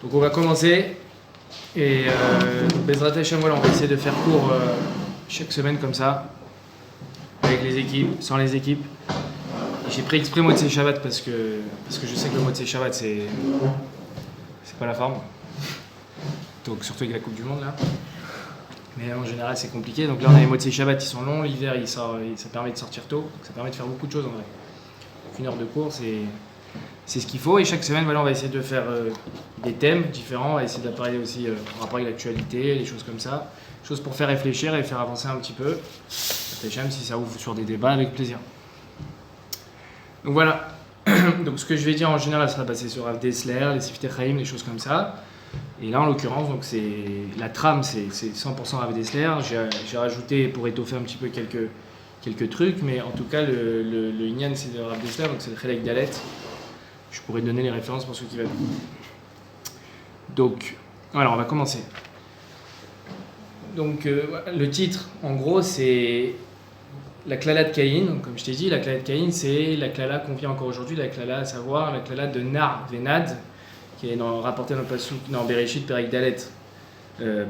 Donc on va commencer et Bezrat Hashem, voilà, on va essayer de faire court chaque semaine comme ça, avec les équipes, sans les équipes. J'ai pris exprès Motzei Shabbat parce que je sais que le Motzei Shabbat c'est pas la forme. Donc surtout avec la Coupe du Monde là. Mais en général c'est compliqué. Donc là on a les Motzei Shabbat qui sont longs, l'hiver ça permet de sortir tôt, donc ça permet de faire beaucoup de choses en vrai. Donc une heure de cours c'est ce qu'il faut, et chaque semaine voilà, on va essayer de faire des thèmes différents, on va essayer de parler aussi en rapport avec l'actualité, des choses comme ça, choses pour faire réfléchir et faire avancer un petit peu. Même si ça ouvre sur des débats, avec plaisir. Donc voilà, donc ce que je vais dire en général sera basé sur Rav Dessler, les Siftei Chaim, les choses comme ça. Et là en l'occurrence, donc la trame c'est 100% Rav Dessler. J'ai rajouté pour étoffer un petit peu quelques trucs, mais en tout cas le Inyan c'est de Rav Dessler, donc c'est le Chelek Dalet. Je pourrais donner les références pour ceux qui veulent. Donc, alors on va commencer. Donc le titre, en gros, c'est la klala de Caïn. Donc, comme je t'ai dit, la klala de Caïn, c'est la klala qu'on vient encore aujourd'hui, la klala, à savoir la klala de Nar Venad, qui est rapportée dans le Pasuk, dans Bereshit, Perek Dalet,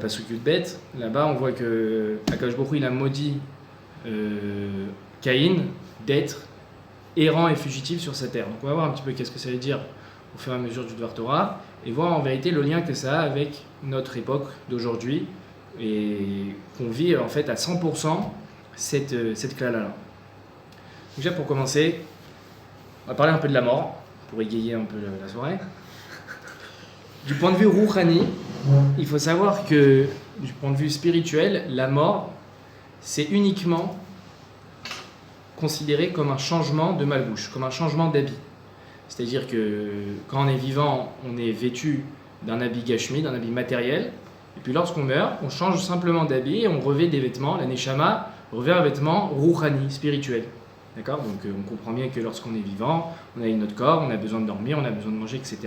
Pasuk Yudbet. Là-bas, on voit que Akadosh Baruch Hu, il a maudit Caïn d'être errant et fugitif sur sa terre. Donc on va voir un petit peu qu'est-ce que ça veut dire au fur et à mesure du Dvar Torah et voir en vérité le lien que ça a avec notre époque d'aujourd'hui et qu'on vit en fait à 100% cette klala-là. Déjà pour commencer, on va parler un peu de la mort pour égayer un peu la soirée. Du point de vue rouhani, il faut savoir que du point de vue spirituel, la mort c'est uniquement considéré comme un changement de malbouche, comme un changement d'habit. C'est-à-dire que quand on est vivant, on est vêtu d'un habit gashmi, d'un habit matériel, et puis lorsqu'on meurt, on change simplement d'habit et on revêt des vêtements. La neshama revêt un vêtement rouhani, spirituel. D'accord ? Donc on comprend bien que lorsqu'on est vivant, on a notre corps, on a besoin de dormir, on a besoin de manger, etc.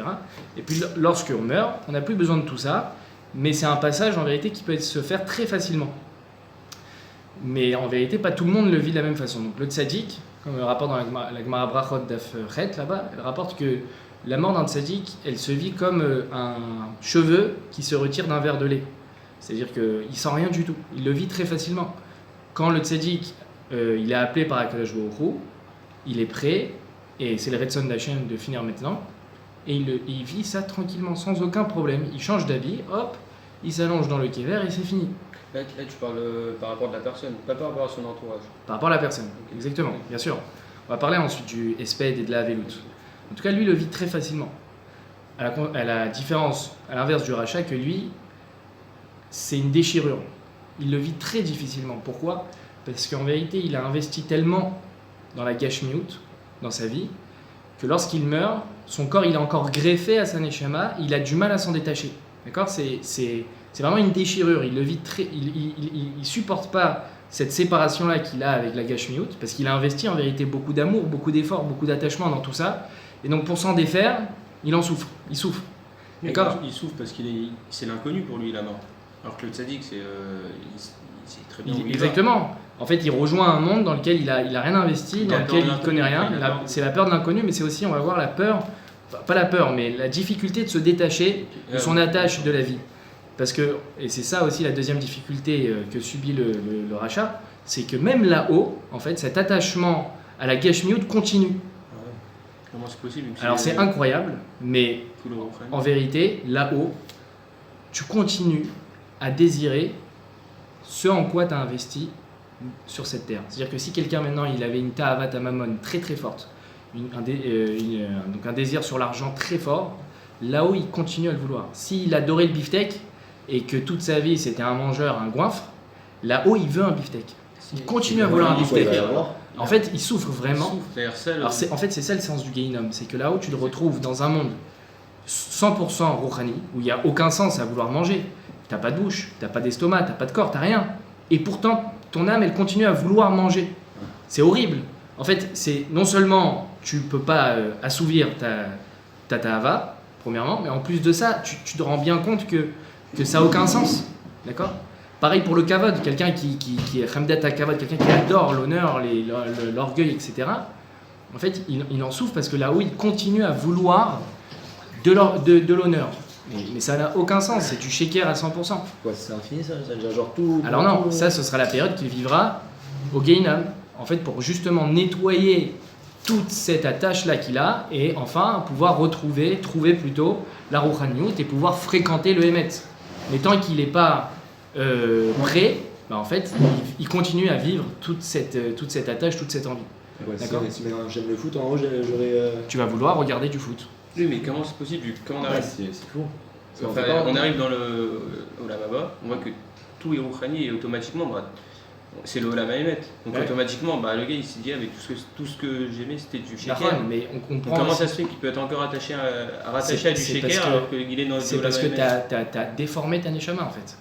Et puis lorsqu'on meurt, on n'a plus besoin de tout ça, mais c'est un passage en vérité qui peut se faire très facilement. Mais en vérité, pas tout le monde le vit de la même façon. Donc le tzaddik, comme le rapporte dans la Gemara Brachot Daf Chet là-bas, elle rapporte que la mort d'un tzaddik, elle se vit comme un cheveu qui se retire d'un verre de lait. C'est-à-dire qu'il ne sent rien du tout. Il le vit très facilement. Quand le tzaddik, il est appelé par Akadosh Baruch Hu, il est prêt, et c'est le Retzon d'Hachem de finir maintenant, et il vit ça tranquillement, sans aucun problème. Il change d'habit, hop, il s'allonge dans le kéver et c'est fini. Là, tu parles par rapport à la personne, pas par rapport à son entourage. Par rapport à la personne, okay. Exactement, bien sûr. On va parler ensuite du Esped et de la Avelut. En tout cas, lui, le vit très facilement. À la différence, à l'inverse du rachat, que lui, c'est une déchirure. Il le vit très difficilement. Pourquoi ? Parce qu'en vérité, il a investi tellement dans la gashmiut, dans sa vie, que lorsqu'il meurt, son corps, il est encore greffé à sa neshama, il a du mal à s'en détacher. D'accord ? C'est vraiment une déchirure, il le vit il supporte pas cette séparation-là qu'il a avec la gashmiut, parce qu'il a investi en vérité beaucoup d'amour, beaucoup d'efforts, beaucoup d'attachement dans tout ça, et donc pour s'en défaire, il en souffre, il souffre. D'accord ? Il souffre parce c'est l'inconnu pour lui, la mort. Alors que le tzaddik, c'est très bien. Exactement. En fait, il rejoint un monde dans lequel il a rien investi, dans lequel il connaît rien. C'est la peur de l'inconnu, mais c'est aussi, on va voir, la peur, pas la peur, mais la difficulté de se détacher de son attache de la vie. Parce que, et c'est ça aussi la deuxième difficulté que subit le rachat, c'est que même là-haut, en fait, cet attachement à la gashmiut continue. Ouais. Comment c'est possible ? Alors c'est incroyable, mais en vérité, là-haut, tu continues à désirer ce en quoi tu as investi sur cette terre. C'est-à-dire que si quelqu'un maintenant, il avait une ta'avat amamon très très forte, donc un désir sur l'argent très fort, là-haut, il continue à le vouloir. S'il adorait le beefsteak, et que toute sa vie c'était un mangeur, un goinfre, là-haut il veut un beefsteak. Il continue à vouloir un beefsteak. En fait, il souffre vraiment. Alors en fait, c'est ça le sens du Gehinnom, c'est que là-haut tu te retrouves dans un monde 100% rouhani, où il n'y a aucun sens à vouloir manger. T'as pas de bouche, t'as pas d'estomac, t'as pas de corps, t'as rien. Et pourtant, ton âme, elle continue à vouloir manger. C'est horrible. En fait, c'est non seulement tu peux pas assouvir ta ta'ava, premièrement, mais en plus de ça, tu te rends bien compte que ça n'a aucun sens, d'accord ? Pareil pour le kavod, quelqu'un qui est Hamdat HaKavod, quelqu'un qui adore l'honneur, l'orgueil, etc. En fait, il en souffre parce que là-haut, il continue à vouloir de l'honneur. Mais ça n'a aucun sens, c'est du sheker à 100%. Quoi, c'est infini ça veut dire genre tout. Alors non, tout- ça ce sera la période qu'il vivra au Gehinnom. En fait, pour justement nettoyer toute cette attache-là qu'il a et enfin pouvoir trouver plutôt la Rouhaniout et pouvoir fréquenter le Hémet. Mais tant qu'il n'est pas prêt, bah, en fait, il continue à vivre toute cette attache, toute cette envie. Ouais, D'accord. si maintenant j'aime le foot, en haut j'aurais. Tu vas vouloir regarder du foot. Oui, mais comment c'est possible quand on Ouais, arrive c'est fou. Enfin, on arrive dans le Olam Haba, on voit que tout est Rouhani et automatiquement, bah, c'est le Olam Haemet. Donc Ouais. automatiquement, bah, le gars il s'est dit, avec tout ce que j'aimais, c'était du sheker. D'accord, mais on Donc comprend. comment ça se fait qu'il peut être encore attaché à rattaché C'est- à du c'est sheker parce que- alors qu'il est dans le C'est Olam parce que Haemet? tu as déformé ta neshama en fait.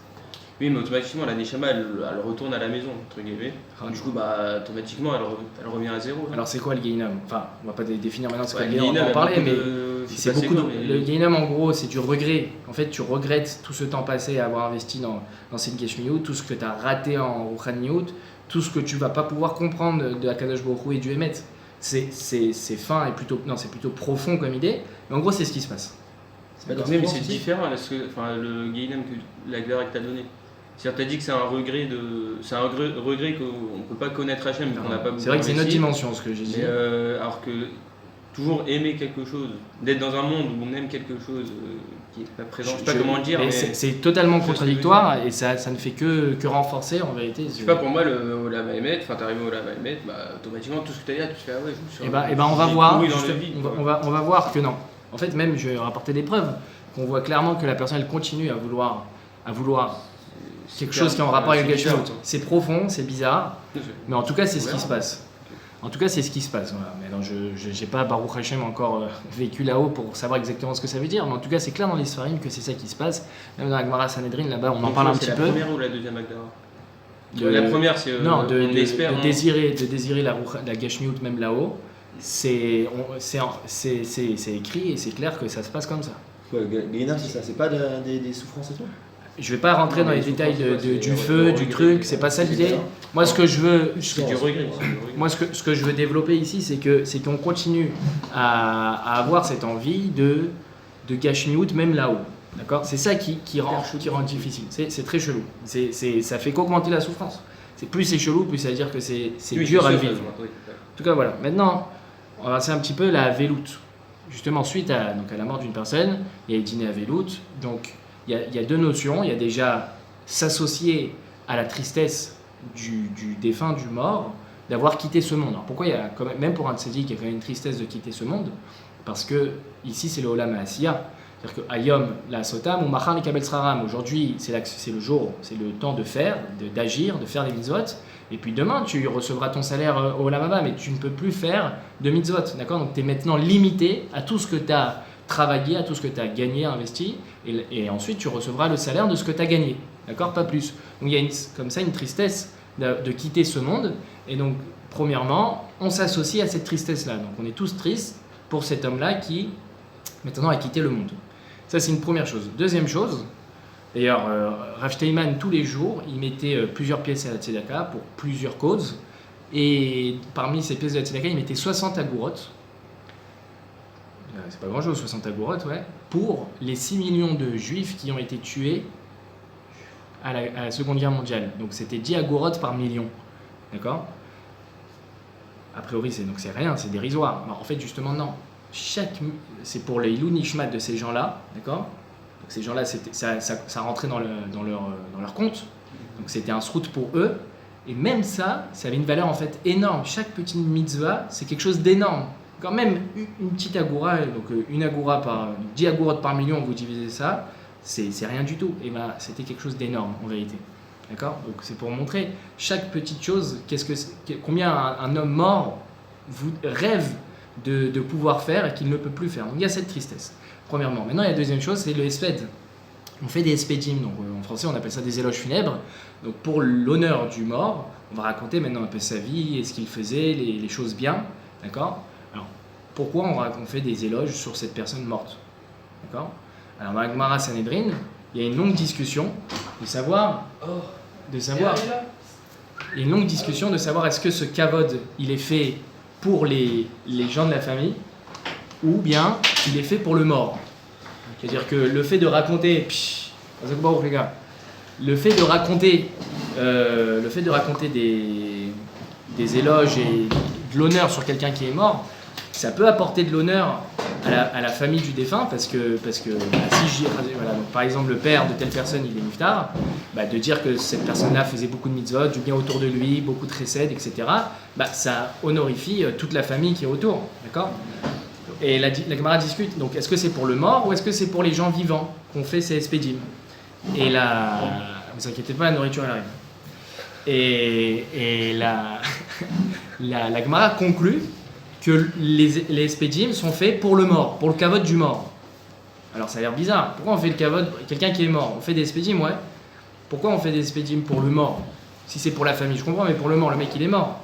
Oui, mais automatiquement, la Neshama, elle retourne à la maison, entre guillemets. Ah, Du coup, bah, automatiquement, elle revient à zéro. là. Alors c'est quoi le Gehinnom? Enfin, on va pas définir maintenant ce qu'est Ouais, le Gehinnom, on va en parler, mais c'est c'est pas beaucoup de... quoi, mais- Le Gehinnom en gros c'est du regret. En fait tu regrettes tout ce temps passé à avoir investi dans cette Geshmiout, tout ce que tu as raté en Rouhaniout, tout ce que tu vas pas pouvoir comprendre de Akadosh Baruch Hu et du Hémet. C'est fin et plutôt, non, c'est plutôt profond comme idée, mais en gros c'est ce qui se passe. C'est pas dans Oui, mais France c'est aussi différent, parce que, enfin, le Gehinnom que la Gemara t'a donné. C'est-à-dire, t'as dit que c'est un regret qu'on ne peut pas connaître Hachem, qu'on n'a pas beaucoup C'est vrai que c'est une autre investi. dimension ce que j'ai dit. Mais alors que toujours aimer quelque chose, d'être dans un monde où on aime quelque chose qui n'est pas présent, je sais pas comment le dire, mais C'est totalement je sais ce que contradictoire et ça ne fait que renforcer en vérité. je sais pas, pour moi, le Olam Haemet, enfin, t'arrives au Olam Haemet, bah, automatiquement, tout ce que t'as dit là, tu te fais, ah ouais, je me suis Et ben on va voir, pourri dans juste- le vide, quoi. on va voir que non. En fait même je vais rapporter des preuves qu'on voit clairement que la personne elle continue à vouloir quelque chose qui est en rapport avec le bizarre, Geshmiout. C'est profond, c'est bizarre, quoi. mais en tout cas c'est ce qui Ouais. se passe. En tout cas c'est ce qui se passe. Voilà. Mais non, je n'ai pas Baruch Hashem encore vécu là-haut pour savoir exactement ce que ça veut dire, mais en tout cas c'est clair dans les Sfarim que c'est ça qui se passe. Même dans la Gemara Sanhedrin là-bas on en Donc, parle un c'est petit la peu. première ou la deuxième Agdara De- La première, c'est Non, on espère. de désirer la Geshmiout même là-haut. C'est écrit et c'est clair que ça se passe comme ça. Quoi, Gehinnom, c'est ça, c'est pas des souffrances et tout. Je vais pas rentrer Non, dans mais les détails souffrance, ouais, du c'est- feu, ouais, du ouais, truc, ouais, c'est pas ça c'est l'idée. ça. Moi ce que je veux, C'est du regret. c'est du regret. moi ce que je veux développer ici, c'est qu'on continue à avoir cette envie de Gashmiout même là-haut. D'accord? C'est ça qui rend difficile. C'est très chelou. Ça fait qu'augmenter la souffrance. Plus c'est chelou, plus ça veut dire que c'est Oui, dur c'est à le sûr, vivre. oui. En tout cas, voilà. Maintenant, on va passer un petit peu la veloute. Justement, suite à la mort d'une personne, il y a le dîner à veloute. Donc, il y a deux notions. Il y a déjà s'associer à la tristesse du défunt, du mort, d'avoir quitté ce monde. Alors, pourquoi il y a quand même pour un tzaddik, il y a quand même une tristesse de quitter ce monde? Parce que ici, c'est le Olam Ha'asiya. C'est-à-dire que Ayom la Sotam ou Machar Kabel Sraram. Aujourd'hui, c'est le jour, c'est le temps de faire, d'agir, de faire des mitzvot. Et puis demain, tu recevras ton salaire au Olam Haba, mais tu ne peux plus faire de mitzvot. D'accord? Donc tu es maintenant limité à tout ce que tu as travaillé, à tout ce que tu as gagné, investi. Et ensuite, tu recevras le salaire de ce que tu as gagné. D'accord? Pas plus. Donc il y a comme ça une tristesse de quitter ce monde. Et donc, premièrement, on s'associe à cette tristesse-là. Donc on est tous tristes pour cet homme-là qui, maintenant, a quitté le monde. Ça, c'est une première chose. Deuxième chose, d'ailleurs, Rav Steinman, tous les jours, il mettait plusieurs pièces à la tzedaka pour plusieurs causes. Et parmi ces pièces de la tzedaka, il mettait 60 agourotes. C'est pas grand-chose, 60 agourotes, ouais. Pour les 6 millions de juifs qui ont été tués à la Seconde Guerre mondiale. Donc c'était 10 agourotes par million. D'accord? A priori, c'est rien, c'est dérisoire. Mais en fait, justement, non. C'est pour les Ilou Nishmat de ces gens-là, d'accord? Donc ces gens-là, ça rentrait dans leur compte. Donc c'était un srout pour eux. Et même ça avait une valeur en fait énorme. Chaque petite mitzvah, c'est quelque chose d'énorme. Quand même une petite agoura, donc une agoura par 10 agourotes par million, vous divisez ça, c'est rien du tout. Et ben c'était quelque chose d'énorme en vérité. D'accord? Donc c'est pour montrer chaque petite chose, combien un homme mort rêve de pouvoir faire et qu'il ne peut plus faire. Donc il y a cette tristesse, premièrement. Maintenant, il y a la deuxième chose, c'est le esped. On fait des espedim, donc en français on appelle ça des éloges funèbres. Donc pour l'honneur du mort, on va raconter maintenant un peu sa vie et ce qu'il faisait, les choses bien. D'accord? Alors, pourquoi on fait des éloges sur cette personne morte? D'accord? Alors dans la Gemara Sanhedrin, il y a une longue discussion de savoir il y a une longue discussion de savoir est-ce que ce kavod il est fait pour les gens de la famille ou bien il est fait pour le mort. C'est-à-dire que le fait de raconter, les gars, le fait de raconter des éloges et de l'honneur sur quelqu'un qui est mort, ça peut apporter de l'honneur à la famille du défunt parce que si voilà, donc par exemple le père de telle personne il est niftar, de dire que cette personne-là faisait beaucoup de mitzvot, du bien autour de lui, beaucoup de chesed, etc. Ça honorifie toute la famille qui est autour, d'accord? Et la Gemara discute, donc est-ce que c'est pour le mort ou est-ce que c'est pour les gens vivants qu'on fait ces espedim? Et là, vous inquiétez pas, la nourriture elle arrive. Et la Gemara conclut que les espedim sont faits pour le mort, pour le kavod du mort. Alors ça a l'air bizarre. Pourquoi on fait le kavod quelqu'un qui est mort? On fait des espedim, ouais. Pourquoi on fait des espedim pour le mort? Si c'est pour la famille, je comprends, mais pour le mort, le mec il est mort.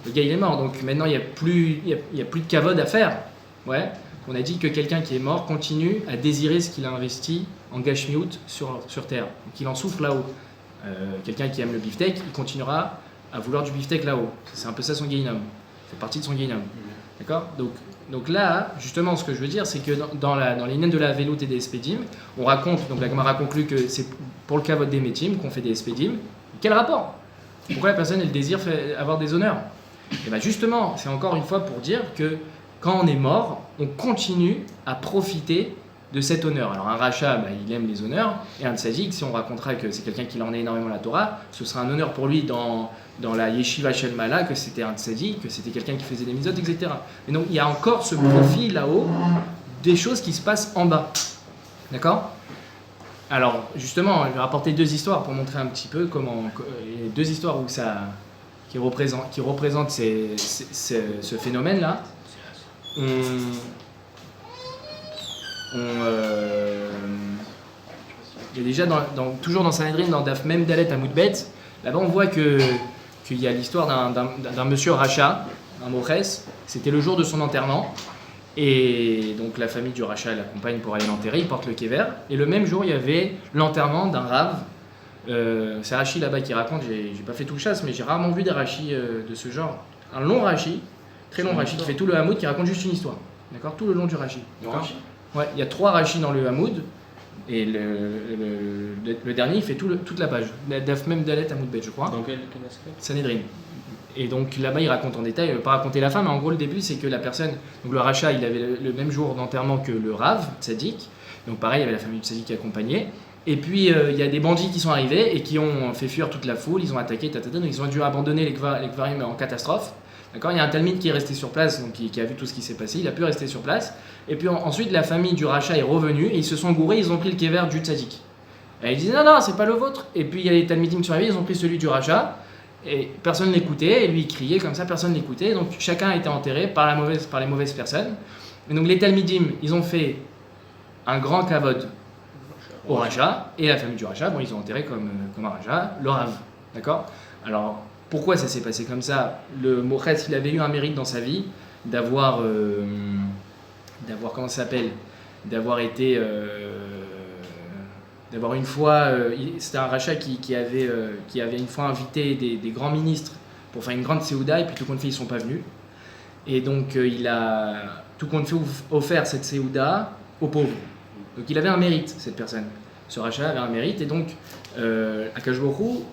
Le gars il est mort, donc maintenant il n'y a plus de kavod à faire. Ouais. On a dit que quelqu'un qui est mort continue à désirer ce qu'il a investi en gashmiout sur terre. Donc il en souffre là-haut. Quelqu'un qui aime le beefsteak, il continuera à vouloir du beefsteak là-haut. C'est un peu ça son gainam. C'est partie de son gainam. D'accord? Donc là, justement, ce que je veux dire, c'est que dans les naines de la velout et des espedim, on raconte, donc la Gemara conclut que c'est pour le kavod des métim qu'on fait des espedim. Quel rapport? Pourquoi la personne, elle désire avoir des honneurs? Et bien justement, c'est encore une fois pour dire que quand on est mort, on continue à profiter de cet honneur. Alors un rachat, il aime les honneurs, et un tzadik, si on racontera que c'est quelqu'un qui l'en est énormément la Torah, ce sera un honneur pour lui dans la yeshiva shel Mala, que c'était un tzadik, que c'était quelqu'un qui faisait des mitzvot, etc. Et donc il y a encore ce profit là-haut des choses qui se passent en bas. D'accord? Alors justement, je vais rapporter deux histoires pour montrer un petit peu comment... Deux histoires qui représentent ce phénomène-là. Il y a déjà toujours dans Sanhedrin, dans Daf Mem Dalet Amoudbet, là-bas on voit qu'il y a l'histoire d'un monsieur rachat, un Moches, c'était le jour de son enterrement, et donc la famille du rachat l'accompagne pour aller l'enterrer, il porte le kéver, et le même jour il y avait l'enterrement d'un rave. C'est Rashi là-bas qui raconte, j'ai pas fait tout le chasse, mais j'ai rarement vu des rachis de ce genre. Un long rachi, très long rachi, qui fait tout le Hamoud, qui raconte juste une histoire. D'accord? Tout le long du rachi. Ouais, il y a 3 rachis dans le Hamoud, et le dernier, il fait toute la page. Daf Mem Dalet Amoudbet, je crois. Dans quel aspect? Sanhedrin. Et donc là-bas, il raconte en détail, pas raconter la fin, mais en gros, le début, c'est que la personne, donc le rachat, il avait le même jour d'enterrement que le Rav, Tzadik. Donc pareil, il y avait la famille du Tzadik qui accompagnait. Et puis, il y a des bandits qui sont arrivés et qui ont fait fuir toute la foule, ils ont attaqué, donc ils ont dû abandonner les Kvarim en catastrophe. D'accord, il y a un Talmide qui est resté sur place, donc qui a vu tout ce qui s'est passé, il a pu rester sur place. Et puis ensuite, la famille du rachat est revenue et ils se sont gourés, ils ont pris le kéver du Tzadik. Et ils disaient non, c'est pas le vôtre. Et puis il y a les Talmidim qui sont arrivés, ils ont pris celui du rachat. Et personne l'écoutait, et lui il criait comme ça, personne l'écoutait. Donc chacun a été enterré par les mauvaises personnes. Et donc les Talmidim, ils ont fait un grand kavod au rachat, et la famille du rachat, ils ont enterré comme un rachat, le Rav. D'accord? Alors, pourquoi ça s'est passé comme ça? Le Moches, il avait eu un mérite dans sa vie d'avoir comment ça s'appelle? D'avoir été... d'avoir une fois... c'était un rachat qui avait une fois invité des grands ministres pour faire une grande séouda, et puis tout compte fait, ils ne sont pas venus. Et donc, il a tout compte fait offert cette séouda aux pauvres. Donc, il avait un mérite, cette personne. Ce rachat avait un mérite, et donc, Akash Borou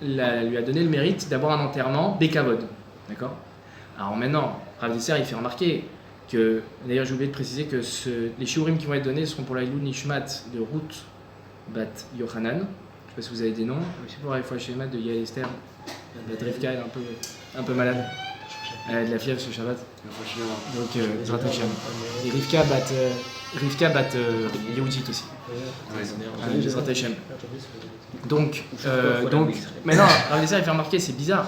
lui a donné le mérite d'avoir un enterrement Bekavod. D'accord? Alors maintenant, Rav Desser, il fait remarquer que, d'ailleurs j'ai oublié de préciser que les shiurim qui vont être donnés seront pour la Ilou Nishmat de Ruth Bat Yochanan. Je ne sais pas si vous avez des noms. Je sais pas, il faut Shemat de Yael Esther. Bat Rivka, elle est un peu malade. Elle a de la fièvre ce Shabbat. Donc, Zrat Hashem. Et Rivka Bat Yehudit aussi. Zrat Hashem. Donc, maintenant, Rav Desser, il fait remarquer, c'est bizarre.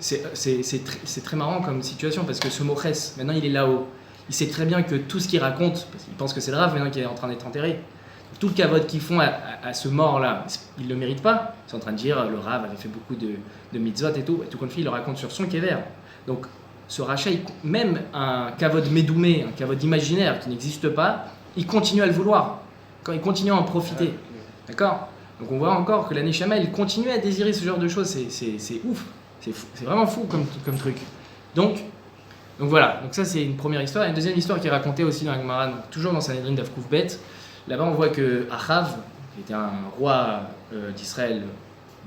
C'est très marrant comme situation parce que ce Moches, maintenant il est là-haut. Il sait très bien que tout ce qu'il raconte, parce qu'il pense que c'est le Rav maintenant qui est en train d'être enterré, tout le kavod qu'ils font à ce mort-là, ils ne le méritent pas. Ils sont en train de dire le Rav avait fait beaucoup de mitzvot et tout. Et tout compte fait, il le raconte sur son kéver. Donc, ce rachat, même un kavod médoumé, un kavod imaginaire qui n'existe pas, il continue à le vouloir. Quand il continue à en profiter. D'accord? Donc, on voit encore que la Neshama, elle continue à désirer ce genre de choses. C'est ouf. C'est vraiment fou comme truc. Donc voilà, donc ça c'est une première histoire. Et une deuxième histoire qui est racontée aussi dans la Gemara, toujours dans Sanhedrin Daf Kouf Bet, là-bas on voit que Achav, qui était un roi d'Israël,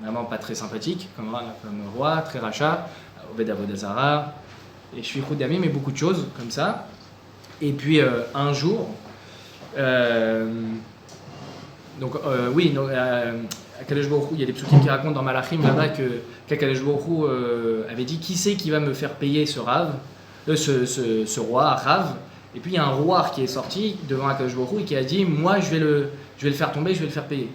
vraiment pas très sympathique comme roi, très rachat, Obed Avodazara, et Shvichut Damim et beaucoup de choses comme ça. Et puis un jour, Akadosh Baruch Hu, il y a des psukim qui racontent dans Malachim là-bas qu'Akadosh Baruch Hu avait dit qui c'est qui va me faire payer ce roi Achav. Et puis il y a un roi qui est sorti devant Akadosh Baruch Hu et qui a dit moi je vais le faire tomber, je vais le faire payer.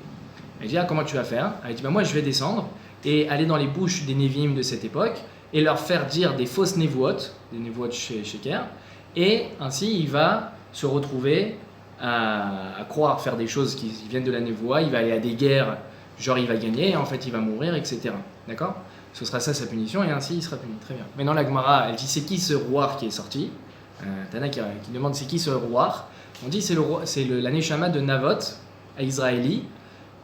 Il dit comment tu vas faire? Il dit moi je vais descendre et aller dans les bouches des Nevi'im de cette époque et leur faire dire des fausses névuot, des névuot sheker, et ainsi il va se retrouver à croire faire des choses qui viennent de la névoie, il va aller à des guerres, genre il va gagner, et en fait il va mourir, etc. D'accord? Ce sera ça sa punition, et ainsi il sera puni. Très bien. Maintenant la Gemara, elle dit c'est qui ce roi qui est sorti? Tana qui demande c'est qui ce roi? On dit c'est la Neshama de Navot, à Israéli,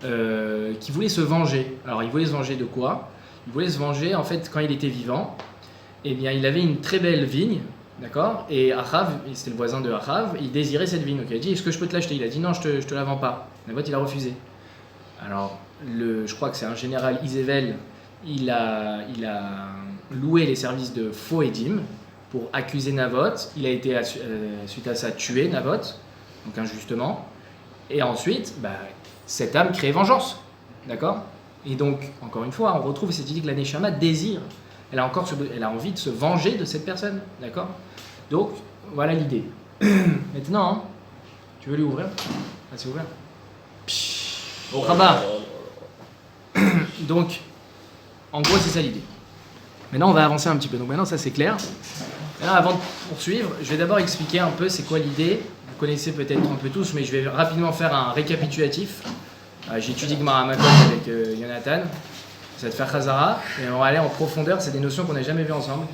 qui voulait se venger. Alors il voulait se venger de quoi? Il voulait se venger, en fait, quand il était vivant, eh bien il avait une très belle vigne. D'accord? Et Achav, c'était le voisin de Achav, il désirait cette vigne. Donc il a dit, est-ce que je peux te l'acheter? Il a dit, non, je te la vends pas. Nabot, il a refusé. Alors, je crois que c'est un général Isével, il a loué les services de faux édim pour accuser Nabot. Il a été, suite à ça, tué Nabot, donc injustement. Et ensuite, cette âme crée vengeance. D'accord? Et donc, encore une fois, on retrouve cette idée que la Neshama désire. Elle a envie de se venger de cette personne, d'accord? Donc, voilà l'idée. Maintenant, tu veux lui ouvrir? Ah, c'est ouvert. Au rabat. Donc, en gros, c'est ça l'idée. Maintenant, on va avancer un petit peu. Donc maintenant, ça c'est clair. Maintenant, avant de poursuivre, je vais d'abord expliquer un peu c'est quoi l'idée. Vous connaissez peut-être un peu tous, mais je vais rapidement faire un récapitulatif. J'ai étudié Gemara Makot avec Jonathan. Ça va te faire Khazara, et on va aller en profondeur, c'est des notions qu'on n'a jamais vues ensemble.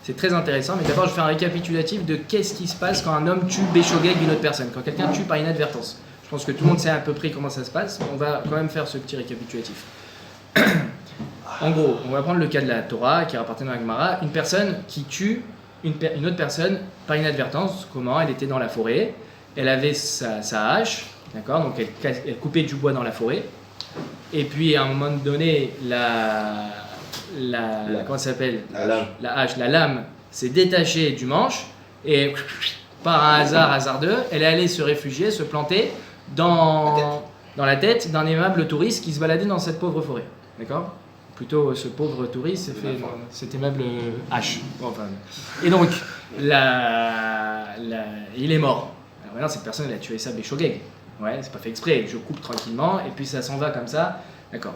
C'est très intéressant, mais d'abord je fais un récapitulatif de qu'est-ce qui se passe quand un homme tue Béchogeg d'une autre personne, quand quelqu'un tue par inadvertance. Je pense que tout le monde sait à peu près comment ça se passe, mais on va quand même faire ce petit récapitulatif. En gros, on va prendre le cas de la Torah qui rapporte dans la Gemara, une personne qui tue une autre personne par inadvertance. Comment? Elle était dans la forêt, elle avait sa hache, d'accord, donc elle coupait du bois dans la forêt. Et puis à un moment donné, comment ça s'appelle? La hache, la lame s'est détachée du manche et par un hasardeux, elle est allée se réfugier, se planter dans la tête d'un aimable touriste qui se baladait dans cette pauvre forêt. D'accord? Plutôt ce pauvre touriste s'est fait cette aimable hache. Enfin, et donc, il est mort. Alors maintenant, cette personne, elle a tué ça Béchogeg. Ouais, c'est pas fait exprès, je coupe tranquillement et puis ça s'en va comme ça. D'accord.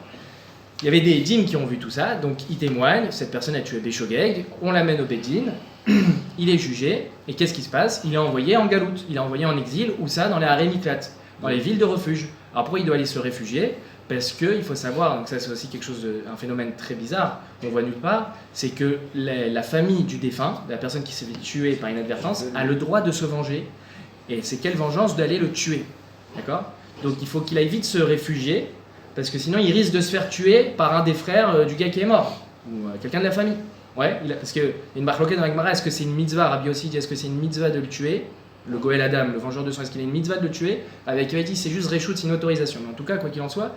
Il y avait des dîmes qui ont vu tout ça, donc ils témoignent, cette personne a tué Béchogeg, on l'amène au Bédine, il est jugé, et qu'est-ce qui se passe? Il est envoyé en galoute, il est envoyé en exil, où ça? Dans les Aré Miklat, dans les villes de refuge. Alors pourquoi il doit aller se réfugier? Parce qu'il faut savoir, donc ça c'est aussi un phénomène très bizarre, qu'on voit nulle part, c'est que la famille du défunt, de la personne qui s'est fait tuer par inadvertance, a le droit de se venger. Et c'est quelle vengeance? D'aller le tuer. D'accord? Donc il faut qu'il aille vite se réfugier, parce que sinon il risque de se faire tuer par un des frères du gars qui est mort, ou quelqu'un de la famille. Ouais, parce qu'il y a une marloquette dans la Gemara, est-ce que c'est une mitzvah? Rabbi aussi dit, est-ce que c'est une mitzvah de le tuer? Le Goël Adam, le vengeur de sang, est-ce qu'il a une mitzvah de le tuer? Avec il dit c'est juste réchoute, c'est une autorisation. Mais en tout cas, quoi qu'il en soit,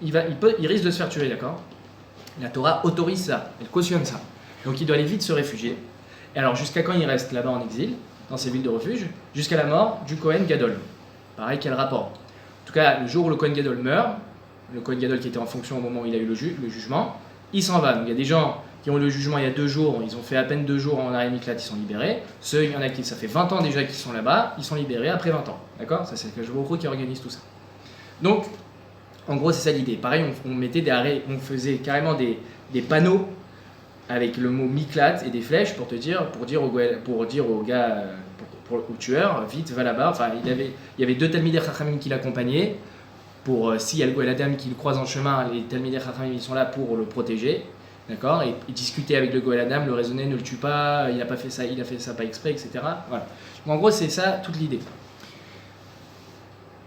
il risque de se faire tuer, d'accord? La Torah autorise ça, elle cautionne ça. Donc il doit aller vite se réfugier. Et alors jusqu'à quand il reste là-bas en exil, dans ces villes de refuge? Jusqu'à la mort du Kohen Gadol. Pareil, quel rapport? En tout cas, le jour où le Kohen Gadol meurt, le Kohen Gadol qui était en fonction au moment où il a eu le jugement, il s'en va. Donc il y a des gens qui ont eu le jugement il y a 2 jours, ils ont fait à peine 2 jours en Aré Miklat, ils sont libérés. Ceux, il y en a qui, ça fait 20 ans déjà qu'ils sont là-bas, ils sont libérés après 20 ans. D'accord? Ça, c'est le Kajvoro qui organise tout ça. Donc, en gros, c'est ça l'idée. Pareil, on faisait carrément des panneaux avec le mot Miklat et des flèches pour dire au gars, au tueur, vite, va là-bas. Enfin, il y avait 2 Talmidei Chachamim qui l'accompagnaient. Pour s'il y a le Goël Adam qui le croise en chemin, les Talmidei Chachamim ils sont là pour le protéger. D'accord? Et discuter avec le Goël Adam, le raisonner, ne le tue pas, il n'a pas fait ça, il a fait ça pas exprès, etc. Voilà. Donc, en gros, c'est ça toute l'idée.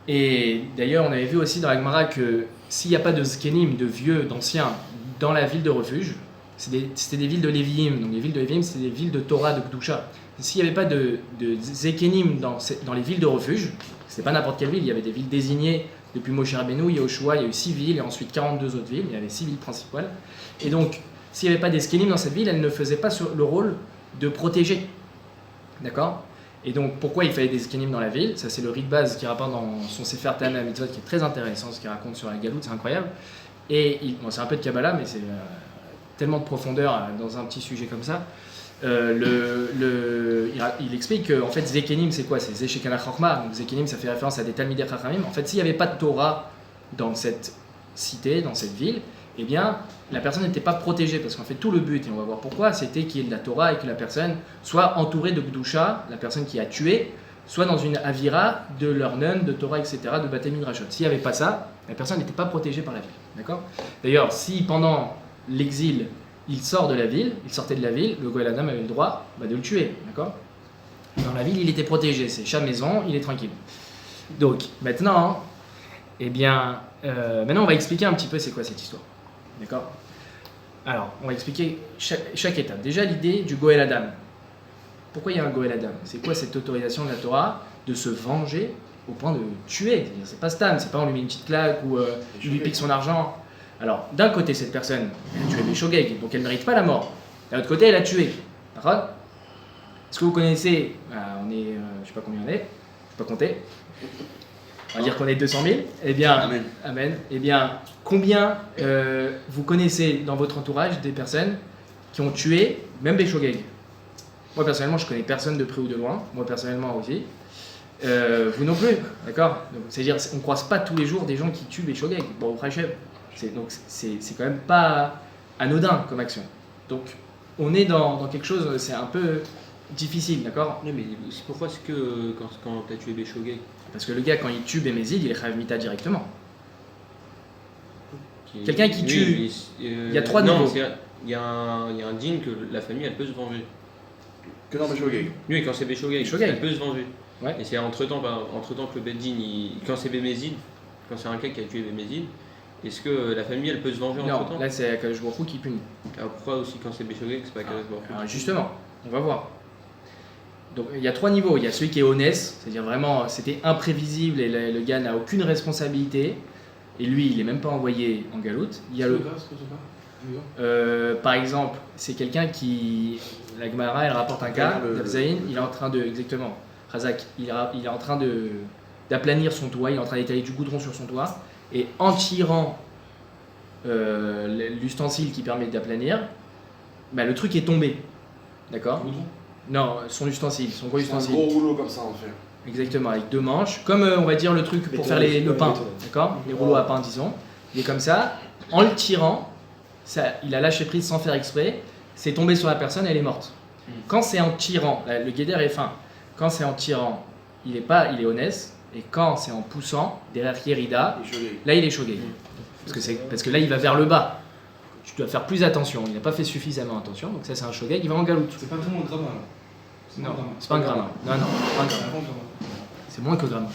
Et d'ailleurs, on avait vu aussi dans la Gemara que s'il n'y a pas de zkenim, de vieux, d'anciens, dans la ville de refuge, c'était des villes de Lévi'im. Donc les villes de Lévi'im, c'est des villes de Torah, de Kedusha. s'il n'y avait pas de Zekenim dans les villes de refuge, c'est pas n'importe quelle ville, il y avait des villes désignées depuis Moshe Rabbeinu, Yehoshua, il y a eu 6 villes et ensuite 42 autres villes, il y avait 6 villes principales. Et donc, s'il n'y avait pas des Zekenim dans cette ville, elle ne faisait pas le rôle de protéger. D'accord ? Et donc, pourquoi il fallait des Zekenim dans la ville ? Ça, c'est le rite base qui rapporte dans son Sefer Ta'amei HaMitzvot, qui est très intéressant, ce qu'il raconte sur la Galoute, c'est incroyable. Et c'est un peu de Kabbalah, mais c'est tellement de profondeur dans un petit sujet comme ça. Il explique que en fait, Zekenim, c'est quoi ? C'est Zeshekana Chorma. Donc, Zekenim, ça fait référence à des Talmidei Chachamim. En fait, s'il n'y avait pas de Torah dans cette cité, dans cette ville, eh bien, la personne n'était pas protégée, parce qu'en fait, tout le but, et on va voir pourquoi, c'était qu'il y ait de la Torah et que la personne soit entourée de Gdusha, la personne qui a tué, soit dans une avira de leur nun, de Torah, etc., de Batei Midrashot. S'il n'y avait pas ça, la personne n'était pas protégée par la ville. D'accord ? D'ailleurs, si pendant l'exil, il sort de la ville, il sortait de la ville, le Goël Adam avait le droit de le tuer. D'accord ? Dans la ville, il était protégé, c'est sa maison, il est tranquille. Donc, maintenant, maintenant, on va expliquer un petit peu c'est quoi cette histoire. D'accord ? Alors, on va expliquer chaque étape. Déjà, l'idée du Goël Adam. Pourquoi il y a un Goël Adam ? C'est quoi cette autorisation de la Torah de se venger au point de tuer ? C'est pas Stam, c'est pas on lui met une petite claque ou il lui pique son argent. Alors, d'un côté, cette personne, elle a tué Béchogeg, donc elle ne mérite pas la mort. D'un autre côté, elle a tué. D'accord ? Est-ce que vous connaissez, je ne sais pas combien on est, je ne vais pas compter. On va dire qu'on est 200 000. Eh bien, Amen. Eh bien, combien vous connaissez dans votre entourage des personnes qui ont tué même Béchogeg ? Moi, personnellement, je connais personne de près ou de loin. Moi, personnellement aussi. Vous non plus, d'accord ? C'est-à-dire, on ne croise pas tous les jours des gens qui tuent Béchogeg. Bon, au Pracheb. Donc, c'est quand même pas anodin comme action. Donc, on est dans quelque chose, c'est un peu difficile, d'accord ? Non, mais pourquoi est-ce que quand tu as tué Béchogeg ? Parce que le gars, quand il tue Bémézid, il est Chayav Mita directement. Quelqu'un qui tue, il y a 3 niveaux. Il y a un din que la famille, elle peut se venger. Que dans Béchogeg. Oui, quand c'est Béchogeg, elle peut se venger. Ouais. Et c'est entre-temps que le Beddin, quand c'est Bémézid, quand c'est un cas qui a tué Bémézid, est-ce que la famille, elle peut se venger entre-temps ? Non, là c'est Akadosh Baruch Hu qui punit. Alors pourquoi aussi quand c'est Béchogeg, c'est pas Akadosh Baruch Hu ? Justement, on va voir. Donc il y a 3 niveaux. Il y a celui qui est honnête, c'est-à-dire vraiment c'était imprévisible et le gars n'a aucune responsabilité. Et lui, il n'est même pas envoyé en galoute. Il y a par exemple, c'est quelqu'un qui, la Gemara, elle rapporte un cas, Davzaïn, il est en train de, exactement, Razak, il est en train d'aplanir son toit, il est en train d'étaler du goudron sur son toit, et en tirant l'ustensile qui permet d'aplanir, le truc est tombé, d'accord ? Non, son ustensile, son gros ustensile. Un gros rouleau comme ça en fait. Exactement, avec 2 manches, comme on va dire le truc pour faire le pain, d'accord ? Les rouleaux à pain, disons. Il est comme ça, en le tirant, il a lâché prise sans faire exprès, c'est tombé sur la personne, elle est morte. Quand c'est en tirant, le guéder est fin, quand c'est en tirant, il est honnête, et quand c'est en poussant, derrière Yerida, là il est chogué. Parce que là il va vers le bas. Tu dois faire plus attention, il n'a pas fait suffisamment attention, donc ça c'est un shogeg, il va en galoute. C'est pas vraiment un gramin là. Non, c'est pas un gramin. Non, c'est pas un gramin. C'est moins que gramin.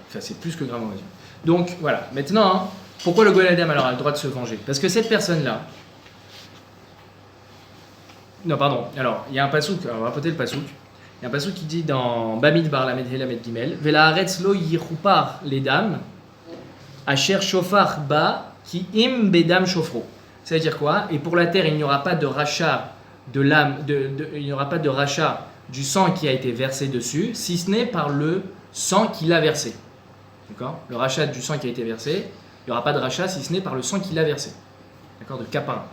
Enfin, c'est plus que gramin, on va dire. Donc, voilà. Maintenant, pourquoi le Goël Adam alors a le droit de se venger ? Parce que cette personne-là... Non, pardon. Alors, il y a un pasouk, on va rapporter le pasouk. Il y a un pasouk qui dit dans Bamidbar Lamed He Lamed Gimel, Vela Haaretz lo yichupar les dames, asher shofar ba ki im bedam shofro. Ça veut dire quoi ? Et pour la terre, il n'y aura pas de rachat de l'âme, il n'y aura pas de rachat du sang qui a été versé dessus, si ce n'est par le sang qu'il a versé. D'accord ? Le rachat du sang qui a été versé, il n'y aura pas de rachat si ce n'est par le sang qu'il a versé. D'accord ? De Kapara.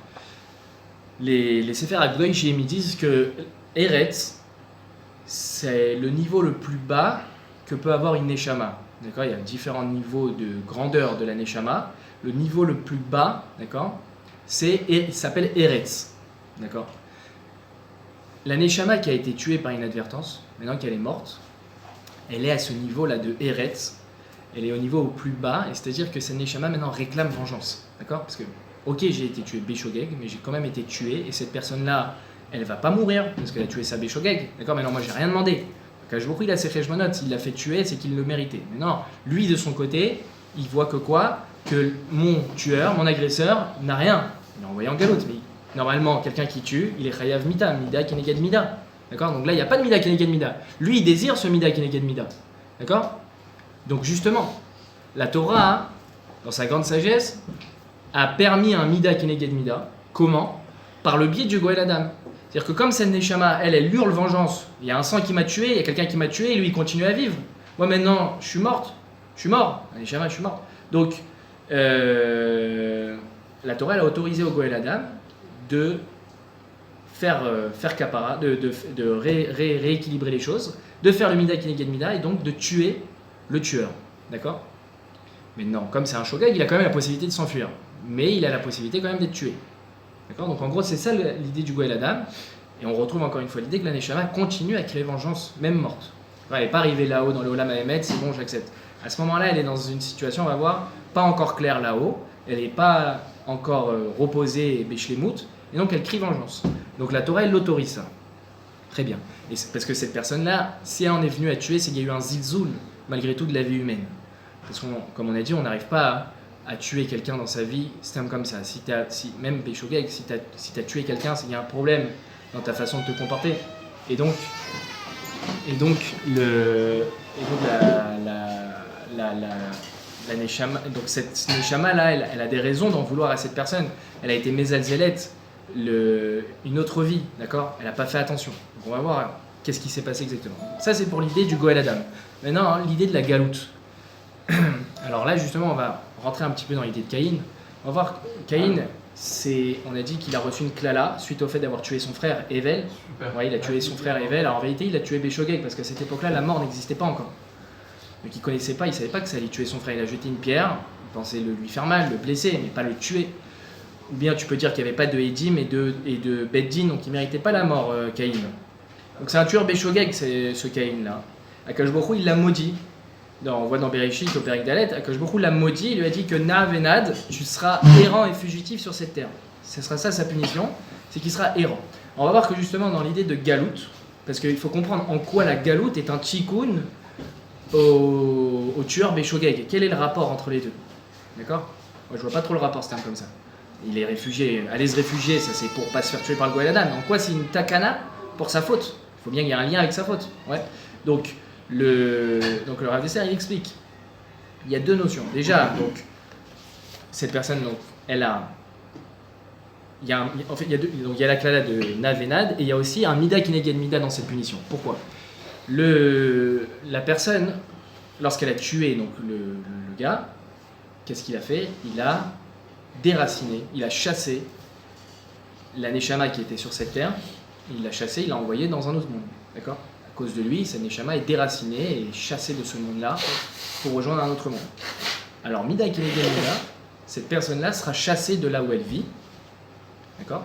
Les Sefer HaGdoshim disent que Eretz, c'est le niveau le plus bas que peut avoir une Neshama. D'accord ? Il y a différents niveaux de grandeur de la Neshama. Le niveau le plus bas, d'accord, il s'appelle Eretz. D'accord ? La Neshama qui a été tuée par inadvertance, maintenant qu'elle est morte, elle est à ce niveau-là de Eretz. Elle est au niveau au plus bas, et c'est-à-dire que cette Neshama maintenant réclame vengeance. D'accord ? Parce que, ok, j'ai été tué Béchogeg, mais j'ai quand même été tué, et cette personne-là, elle ne va pas mourir, parce qu'elle a tué sa Béchogeg. D'accord ? Mais non, moi j'ai rien demandé. Quand je il a ses Cheshmonot, s'il l'a fait tuer, c'est qu'il le méritait. Mais non, lui de son côté, il voit que quoi ? Que mon tueur, mon agresseur, n'a rien. Il l'a envoyé en galoute, mais normalement, quelqu'un qui tue, il est chayav mita, mida keneged mida. D'accord? Donc là, il n'y a pas de Mida Keneged Mida. Lui, il désire ce Mida Keneged Mida. D'accord? Donc justement, la Torah, dans sa grande sagesse, a permis un Mida Keneged Mida. Comment? Par le biais du Goël Adam. C'est-à-dire que comme cette Neshama, elle hurle vengeance. Il y a un sang qui m'a tué, il y a quelqu'un qui m'a tué, et lui, il continue à vivre. Moi, maintenant, je suis morte. Je suis mort. La Neshama, je suis morte. Donc, la Torah, elle a autorisé au Goël Adam de faire kapara, de rééquilibrer les choses, de faire le Mida Keneged Mida, et donc de tuer le tueur. D'accord? Mais non, comme c'est un Shogeg, il a quand même la possibilité de s'enfuir. Mais il a la possibilité quand même d'être tué. D'accord? Donc en gros, c'est ça l'idée du Goël Adam. Et on retrouve encore une fois l'idée que la Neshama continue à créer vengeance, même morte. Elle n'est pas arrivée là-haut dans le Olam Haemet, c'est bon, j'accepte. À ce moment-là, elle est dans une situation, on va voir, pas encore claire là-haut. Elle n'est pas encore reposée et béchlemout. Et donc elle crie vengeance. Donc la Torah, elle l'autorise ça. Très bien. Et c'est parce que cette personne-là, si elle en est venue à tuer, c'est qu'il y a eu un zilzoul, malgré tout, de la vie humaine. Parce que, comme on a dit, on n'arrive pas à tuer quelqu'un dans sa vie, c'est comme ça. Même Béchogeg, si tu as tué quelqu'un, c'est qu'il y a un problème dans ta façon de te comporter. Et donc la Neshama, donc cette Neshama là, elle a des raisons d'en vouloir à cette personne. Elle a été Mezalzelet une autre vie, d'accord? Elle n'a pas fait attention. Donc on va voir qu'est-ce qui s'est passé exactement. Ça c'est pour l'idée du Goël Adam. Maintenant, l'idée de la galoute. Alors là justement, on va rentrer un petit peu dans l'idée de Caïn. On va voir Caïn, on a dit qu'il a reçu une klala suite au fait d'avoir tué son frère Evel. Ouais, il a tué son frère Evel. Alors en réalité, il a tué Béchogeg parce qu'à cette époque-là, la mort n'existait pas encore. Donc il connaissait pas, il savait pas que ça allait tuer son frère. Il a jeté une pierre, il pensait lui faire mal, le blesser, mais pas le tuer. Ou bien tu peux dire qu'il n'y avait pas de Edim et de Beddin, donc il ne méritait pas la mort, Caïn. Donc c'est un tueur Béchogeg, ce Caïn-là. Akash Baruch Hu, il l'a maudit. On voit dans Bereshit, au Pérek Dalet, Akash Baruch Hu l'a maudit, il lui a dit que Nav et Nad, tu seras errant et fugitif sur cette terre. Ce sera ça sa punition, c'est qu'il sera errant. On va voir que justement dans l'idée de galoute, parce qu'il faut comprendre en quoi la galoute est un tikkun au tueur Béchogeg. Quel est le rapport entre les deux? D'accord? Moi je vois pas trop le rapport, c'est un comme ça. Il est réfugié, aller se réfugier, ça c'est pour pas se faire tuer par le Goël Adam. En quoi c'est une takana pour sa faute? Il faut bien qu'il y ait un lien avec sa faute. Ouais. Donc le Rav Dessler, il explique. Il y a deux notions. Déjà, donc cette personne, donc, elle a, il y a, en fait, il y a la klala de Nav et Nad, et il y a aussi un Mida Keneged Mida dans cette punition. Pourquoi? La personne, lorsqu'elle a tué donc le gars, qu'est-ce qu'il a fait? Il a déraciné, il a chassé la Neshama qui était sur cette terre, il l'a chassé, il l'a envoyé dans un autre monde. D'accord? À cause de lui, sa Neshama est déracinée et chassée de ce monde-là pour rejoindre un autre monde. Alors, Mida Keneged Mida, cette personne-là sera chassée de là où elle vit, d'accord?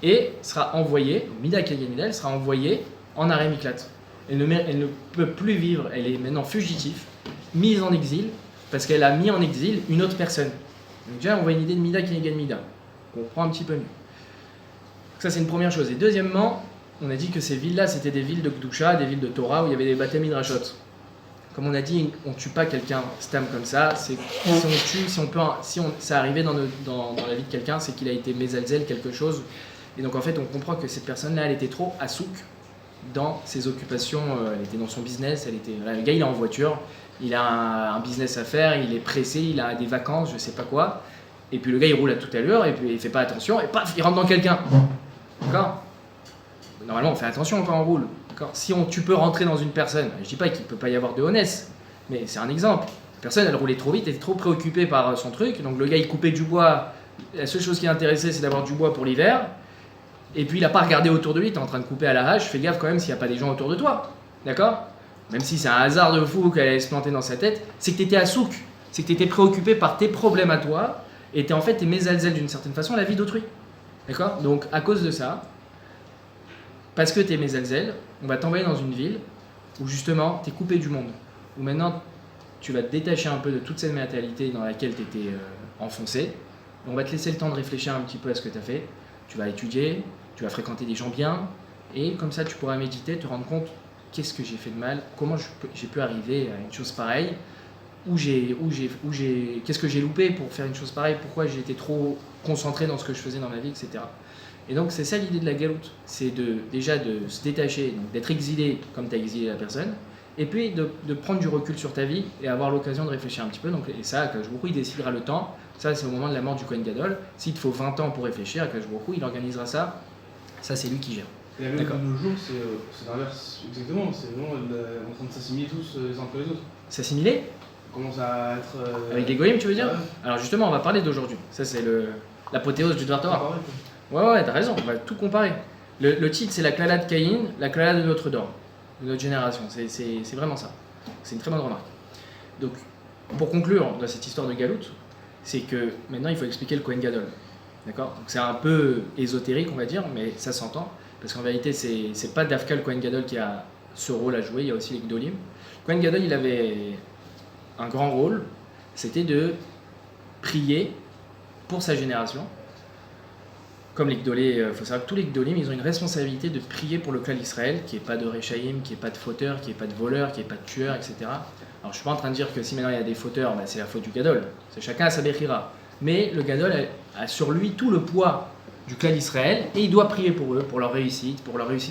Et sera envoyée, Mida Keneged Mida, elle sera envoyée en arrêt miklat. Elle ne peut plus vivre, elle est maintenant fugitive, mise en exil, parce qu'elle a mis en exil une autre personne. Donc déjà, on voit une idée de Mida Keneged Mida. On comprend un petit peu mieux. Donc ça, c'est une première chose. Et deuxièmement, on a dit que ces villes-là, c'était des villes de Kdusha, des villes de Torah, où il y avait des Batem Midrashot. Comme on a dit, on ne tue pas quelqu'un stam comme ça. Si on tue, si ça arrivait dans la vie de quelqu'un, c'est qu'il a été mezalzel quelque chose. Et donc en fait, on comprend que cette personne-là, elle était trop asouk dans ses occupations. Elle était dans son business. Le gars, il est en voiture. Il a un business à faire, il est pressé, il a des vacances, je sais pas quoi. Et puis le gars il roule à toute allure et puis il fait pas attention et paf, il rentre dans quelqu'un. D'accord? Normalement on fait attention quand on roule. D'accord? Tu peux rentrer dans une personne, je dis pas qu'il peut pas y avoir de honnête, mais c'est un exemple. La personne elle roulait trop vite, elle était trop préoccupée par son truc, donc le gars il coupait du bois, la seule chose qui l'intéressait c'est d'avoir du bois pour l'hiver. Et puis il a pas regardé autour de lui, tu es en train de couper à la hache, fais gaffe quand même s'il n'y a pas des gens autour de toi. D'accord? Même si c'est un hasard de fou qu'elle allait se planter dans sa tête, c'est que tu étais à souk, c'est que tu étais préoccupé par tes problèmes à toi, et en fait, tu es mésalzel d'une certaine façon la vie d'autrui. D'accord? Donc, à cause de ça, parce que tu es mésalzel, on va t'envoyer dans une ville où justement, tu es coupé du monde, où maintenant, tu vas te détacher un peu de toute cette matérialité dans laquelle tu étais enfoncé. On va te laisser le temps de réfléchir un petit peu à ce que tu as fait. Tu vas étudier, tu vas fréquenter des gens bien, et comme ça, tu pourras méditer, te rendre compte qu'est-ce que j'ai fait de mal, comment j'ai pu arriver à une chose pareille, qu'est-ce que j'ai loupé pour faire une chose pareille, pourquoi j'ai été trop concentré dans ce que je faisais dans ma vie, etc. Et donc c'est ça l'idée de la galoute, c'est déjà de se détacher, donc d'être exilé comme tu as exilé la personne, et puis de prendre du recul sur ta vie et avoir l'occasion de réfléchir un petit peu. Donc, et ça, Akadosh Baruch Hu, il décidera le temps. Ça, c'est au moment de la mort du Kohen Gadol. S'il te faut 20 ans pour réfléchir, Akadosh Baruch Hu, il organisera ça. Ça, c'est lui qui gère. Et la même D'accord. de nos jours, c'est l'inverse, exactement. C'est vraiment en train de s'assimiler tous les uns après les autres. S'assimiler On commence à être. avec les goyim, tu veux dire? Ouais. Alors justement, on va parler d'aujourd'hui. Ça, c'est l'apothéose du Dvar Torah. Pareil, quoi. Ouais, t'as raison, on va tout comparer. Le titre, c'est la Klala de Caïn, la Klala de notre Dor, de notre génération. C'est vraiment ça. C'est une très bonne remarque. Donc, pour conclure dans cette histoire de Galoute, c'est que maintenant, il faut expliquer le Kohen Gadol. D'accord? Donc, c'est un peu ésotérique, on va dire, mais ça s'entend. Parce qu'en vérité, c'est pas Dafka le Kohen Gadol qui a ce rôle à jouer, il y a aussi les Gdolim. Le Kohen Gadol, il avait un grand rôle, c'était de prier pour sa génération. Comme les Gdolés, il faut savoir que tous les Gdolim, ils ont une responsabilité de prier pour le clan d'Israël, qu'il n'y ait pas de Réchaïm, qu'il n'y ait pas de fauteurs, qu'il n'y ait pas de voleurs, qu'il n'y ait pas de tueurs, etc. Alors je ne suis pas en train de dire que si maintenant il y a des fauteurs, c'est la faute du Gadol. C'est chacun à sa Bechira. Mais le Gadol a sur lui tout le poids du clan d'Israël et il doit prier pour eux, pour leur réussite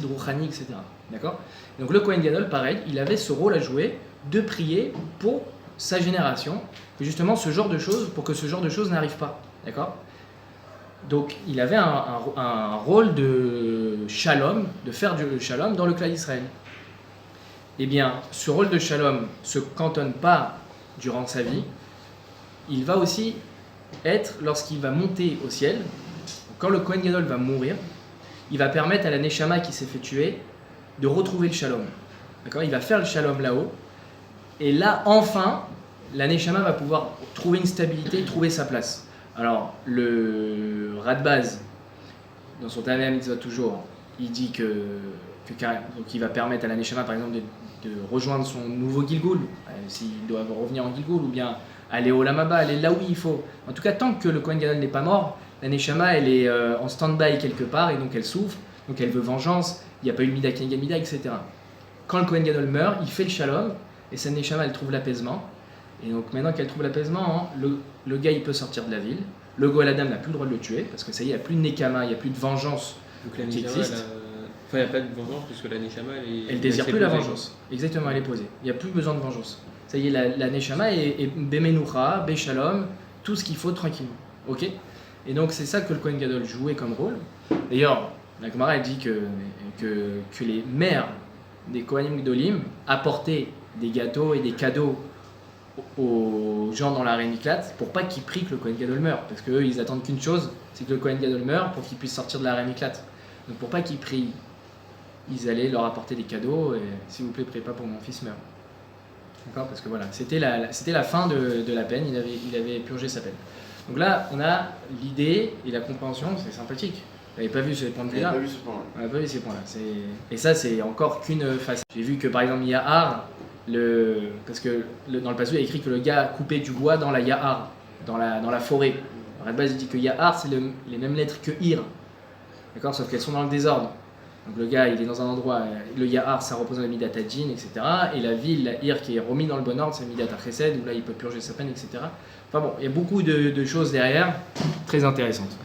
rouchani, etc. D'accord? Donc le Kohen Gadol, pareil, il avait ce rôle à jouer de prier pour sa génération, et justement ce genre de choses, pour que ce genre de choses n'arrive pas. D'accord? Donc il avait un rôle de shalom, de faire du shalom dans le clan d'Israël. Eh bien, ce rôle de shalom ne se cantonne pas durant sa vie, il va aussi être lorsqu'il va monter au ciel. Quand le Kohen Gadol va mourir, il va permettre à la Neshama qui s'est fait tuer de retrouver le shalom. D'accord? Il va faire le shalom là-haut, et là, enfin, la Neshama va pouvoir trouver une stabilité, trouver sa place. Alors, le Radbaz, dans son Tamei Mitzvot toujours, il dit donc il va permettre à la Neshama, par exemple, de rejoindre son nouveau Gilgul, s'il doit revenir en Gilgul, ou bien aller au Lamaba, aller là où il faut. En tout cas, tant que le Kohen Gadol n'est pas mort, la Neshama, elle est en stand-by quelque part, et donc elle souffre, donc elle veut vengeance, il n'y a pas eu de Mida Keneged Mida, etc. Quand le Kohen Gadol meurt, il fait le Shalom, et sa Neshama, elle trouve l'apaisement. Et donc maintenant qu'elle trouve l'apaisement, le gars, il peut sortir de la ville. Le Goël Adam n'a plus le droit de le tuer, parce que ça y est, il n'y a plus de Nekama, il n'y a plus de vengeance Donc la qui Neshama, existe. il n'y a pas de vengeance puisque la Neshama, Elle ne désire plus la vengeance. Exactement, elle est posée. Il n'y a plus besoin de vengeance. Ça y est, la Neshama est Bemenoucha, Beshalom, tout ce qu'il faut tranquillement. Ok? Et donc c'est ça que le Kohen Gadol jouait comme rôle. D'ailleurs, la Gemara dit que les mères des Kohanim Gdolim apportaient des gâteaux et des cadeaux aux gens dans la Rémiklat pour pas qu'ils prient que le Kohen Gadol meure. Parce qu'eux, ils attendent qu'une chose, c'est que le Kohen Gadol meure pour qu'ils puissent sortir de la Rémiklat. Donc pour pas qu'ils prient, ils allaient leur apporter des cadeaux et s'il vous plaît, priez pas pour mon fils meurt. D'accord? Parce que voilà, c'était la fin de la peine, il avait purgé sa peine. Donc là, on a l'idée et la compréhension, c'est sympathique. Vous n'avez pas vu ce point de vue-là? J'ai pas vu ce point-là. On n'a pas vu ces points-là. Et ça, c'est encore qu'une facette. J'ai vu que par exemple, Yahar, parce que dans le passage, il y a écrit que le gars coupait du bois dans la Yahar, dans la forêt. Alors, à la base, il dit que Yahar, c'est les mêmes lettres que Ir. D'accord? Sauf qu'elles sont dans le désordre. Donc le gars, il est dans un endroit, le Yahar, ça représente la Midat Hadjin, etc. Et la ville, la Ir, qui est remise dans le bon ordre, c'est Midat Chesed, où là, il peut purger sa peine, etc. Enfin bon, il y a beaucoup de choses derrière, très intéressantes.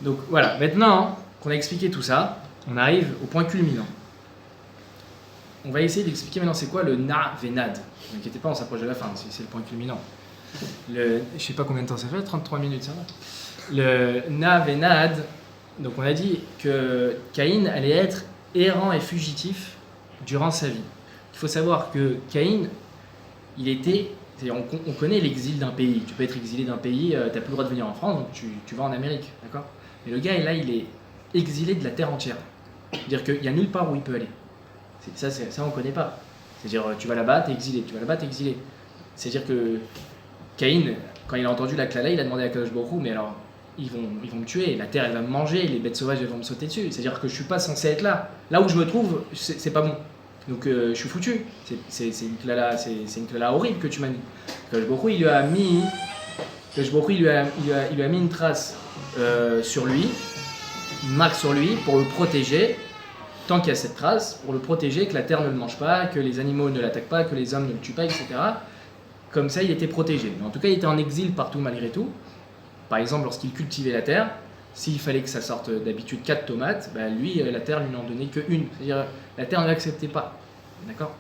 Donc voilà, maintenant qu'on a expliqué tout ça, on arrive au point culminant. On va essayer d'expliquer maintenant c'est quoi le Na Venad. Ne vous inquiétez pas, on s'approche de la fin, c'est le point culminant. Je sais pas combien de temps ça fait, 33 minutes, ça va. Le Na Venad, donc on a dit que Caïn allait être errant et fugitif durant sa vie. Il faut savoir que Caïn, on connaît l'exil d'un pays. Tu peux être exilé d'un pays, tu n'as plus le droit de venir en France, donc tu vas en Amérique, d'accord? Mais le gars, là, il est exilé de la terre entière. C'est-à-dire qu'il n'y a nulle part où il peut aller. Ça, on ne connaît pas. C'est-à-dire, tu vas là-bas, t'es exilé, tu vas là-bas, t'es exilé. C'est-à-dire que Caïn, quand il a entendu la Klala, il a demandé à Kadosh Baruch Hu, mais alors, ils vont me tuer, la terre, elle va me manger, les bêtes sauvages, elles vont me sauter dessus. C'est-à-dire que je ne suis pas censé être là. Là où je me trouve, c'est pas bon. Donc, je suis foutu. C'est une Klala horrible que tu m'as mis. Kadosh Baruch Hu, il lui a mis une trace sur lui, une marque sur lui pour le protéger, tant qu'il y a cette trace, pour le protéger, que la terre ne le mange pas, que les animaux ne l'attaquent pas, que les hommes ne le tuent pas, etc. Comme ça, il était protégé. Mais en tout cas, il était en exil partout malgré tout. Par exemple, lorsqu'il cultivait la terre, s'il fallait que ça sorte d'habitude 4 tomates, bah lui, la terre lui n'en donnait qu'une. C'est-à-dire, la terre ne l'acceptait pas. D'accord ?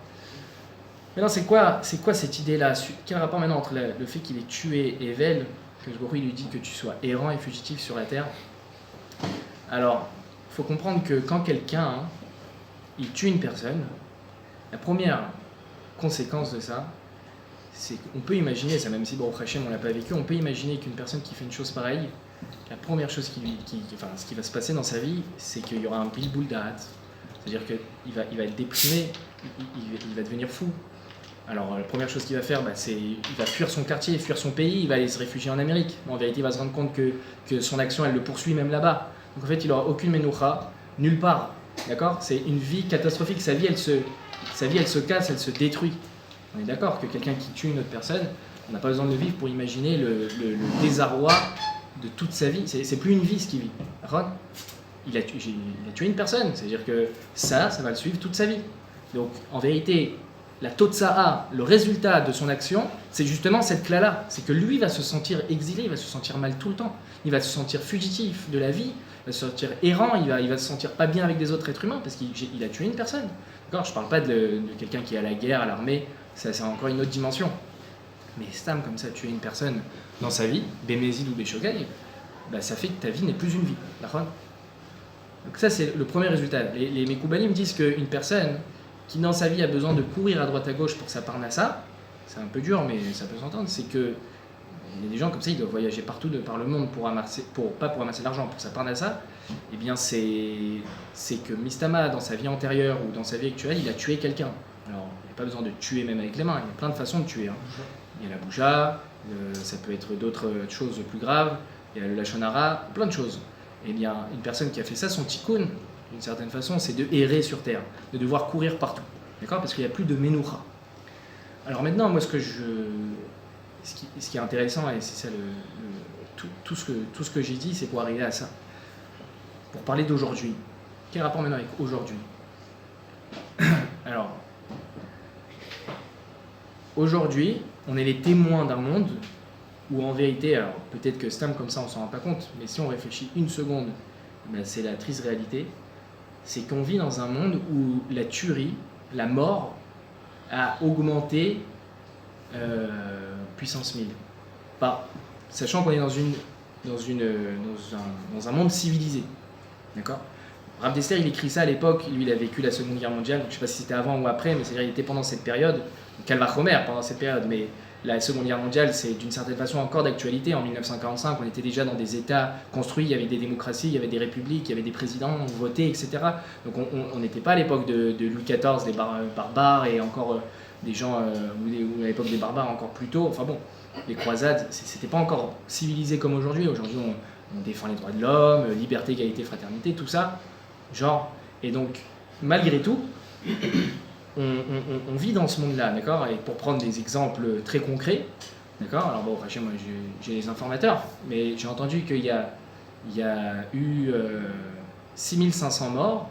Maintenant, c'est quoi cette idée-là ? Quel rapport maintenant entre le fait qu'il ait tué Evel, que Sgori lui dit que tu sois errant et fugitif sur la terre ? Alors, il faut comprendre que quand quelqu'un, il tue une personne, la première conséquence de ça, c'est qu'on peut imaginer, ça même si bon, Hachem on l'a pas vécu, on peut imaginer qu'une personne qui fait une chose pareille, la première chose ce qui va se passer dans sa vie, c'est qu'il y aura un bilboul d'Ahat. C'est-à-dire qu'il va être déprimé, il va devenir fou. Alors la première chose qu'il va faire, c'est il va fuir son quartier, fuir son pays, il va aller se réfugier en Amérique. Mais en vérité, il va se rendre compte que son action, elle le poursuit même là-bas. Donc en fait, il n'aura aucune menoucha, nulle part. D'accord ? C'est une vie catastrophique. Sa vie, elle se casse, elle se détruit. On est d'accord que quelqu'un qui tue une autre personne, on n'a pas besoin de le vivre pour imaginer le désarroi de toute sa vie. C'est plus une vie ce qu'il vit. D'accord ? Il a tué une personne. C'est-à-dire que ça va le suivre toute sa vie. Donc en vérité, la Totsa'a, le résultat de son action, c'est justement cette cla-là. C'est que lui va se sentir exilé, il va se sentir mal tout le temps. Il va se sentir fugitif de la vie, il va se sentir errant, il va se sentir pas bien avec des autres êtres humains parce qu'il a tué une personne. D'accord ? Je parle pas de quelqu'un qui est à la guerre, à l'armée, ça c'est encore une autre dimension. Mais Stam, comme ça, tuer une personne dans sa vie, Bémézid ou Béchogaï, ça fait que ta vie n'est plus une vie. D'accord ? Donc ça c'est le premier résultat. Les Mekoubalim disent qu'une personne qui dans sa vie a besoin de courir à droite à gauche pour sa parnassa, c'est un peu dur mais ça peut s'entendre, c'est que il y a des gens comme ça, ils doivent voyager partout par le monde pas pour ramasser de l'argent, pour sa parnassa, et bien c'est que Mistama dans sa vie antérieure ou dans sa vie actuelle, il a tué quelqu'un. Alors il n'y a pas besoin de tuer même avec les mains, il y a plein de façons de tuer. Il y a la boucha, ça peut être d'autres choses plus graves, il y a le lachonara, plein de choses. Et bien une personne qui a fait ça, son tikkun, d'une certaine façon, c'est de errer sur terre, de devoir courir partout, d'accord ? Parce qu'il n'y a plus de menoucha. Alors maintenant, moi, ce qui est intéressant, et c'est ça tout ce que j'ai dit, c'est pour arriver à ça. Pour parler d'aujourd'hui. Quel rapport maintenant avec aujourd'hui ? Alors, aujourd'hui, on est les témoins d'un monde où en vérité, alors peut-être que Stam comme ça on s'en rend pas compte, mais si on réfléchit une seconde, c'est la triste réalité. C'est qu'on vit dans un monde où la tuerie, la mort, a augmenté puissance 1000. Sachant qu'on est dans un monde civilisé. D'accord ? Rav Dessler, il écrit ça à l'époque, lui il a vécu la Seconde Guerre mondiale, donc je ne sais pas si c'était avant ou après, mais c'est-à-dire qu'il était pendant cette période, Calvachomer pendant cette période, mais la Seconde Guerre mondiale, c'est d'une certaine façon encore d'actualité. En 1945, on était déjà dans des États construits, il y avait des démocraties, il y avait des républiques, il y avait des présidents, on votait, etc. Donc on n'était pas à l'époque de Louis XIV, des barbares, et encore des gens, ou à l'époque des barbares encore plus tôt. Enfin bon, les croisades, c'était pas encore civilisé comme aujourd'hui. Aujourd'hui, on défend les droits de l'homme, liberté, égalité, fraternité, tout ça. Et donc, malgré tout, on vit dans ce monde-là, d'accord ? Et pour prendre des exemples très concrets, d'accord ? Alors bon, moi j'ai les informateurs, mais j'ai entendu qu'il y a eu 6500 morts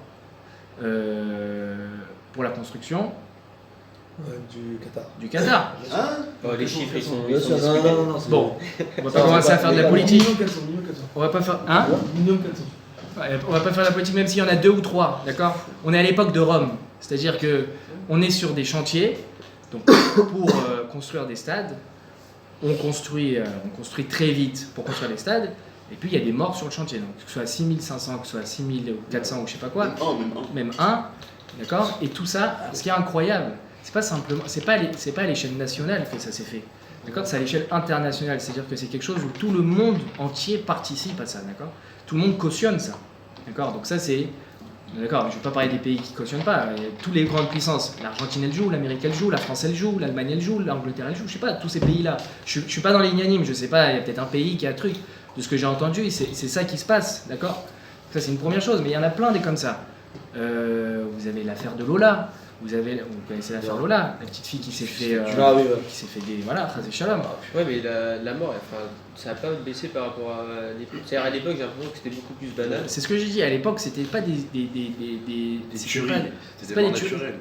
pour la construction du Qatar. Les chiffres, ils sont Non, Bon, on va pas commencer à faire de la politique. On va pas faire... Hein ? Minimum 400. On va pas faire de la politique même s'il y en a 2 ou 3, d'accord ? On est à l'époque de Rome, c'est-à-dire que on est sur des chantiers, donc pour construire des stades, on construit très vite pour construire des stades, et puis il y a des morts sur le chantier, donc que ce soit 6500, que ce soit 6400 ou je sais pas quoi, même un, d'accord ? Et tout ça, ce qui est incroyable, c'est pas à l'échelle nationale que ça s'est fait, d'accord ? C'est à l'échelle internationale, c'est-à-dire que c'est quelque chose où tout le monde entier participe à ça, d'accord ? Tout le monde cautionne ça, d'accord ? Donc ça c'est... D'accord, je ne vais pas parler des pays qui ne cautionnent pas. Toutes les grandes puissances, l'Argentine elle joue, l'Amérique elle joue, la France elle joue, l'Allemagne elle joue, l'Angleterre elle joue, je sais pas, tous ces pays-là. Je ne suis pas dans les ignanimes, je sais pas, il y a peut-être un pays qui a un truc. De ce que j'ai entendu, c'est ça qui se passe, d'accord ? Ça c'est une première chose, mais il y en a plein des comme ça. Vous avez l'affaire de Lola, vous connaissez l'affaire Lola, la petite fille qui s'est fait, qui s'est fait des... Voilà, Chazé Shalom. Ouais, mais la mort, ça n'a pas baissé par rapport à l'époque. C'est-à-dire à l'époque, j'ai l'impression que c'était beaucoup plus banal. C'est ce que j'ai dit, à l'époque, c'était pas des tueries. C'était pas naturel.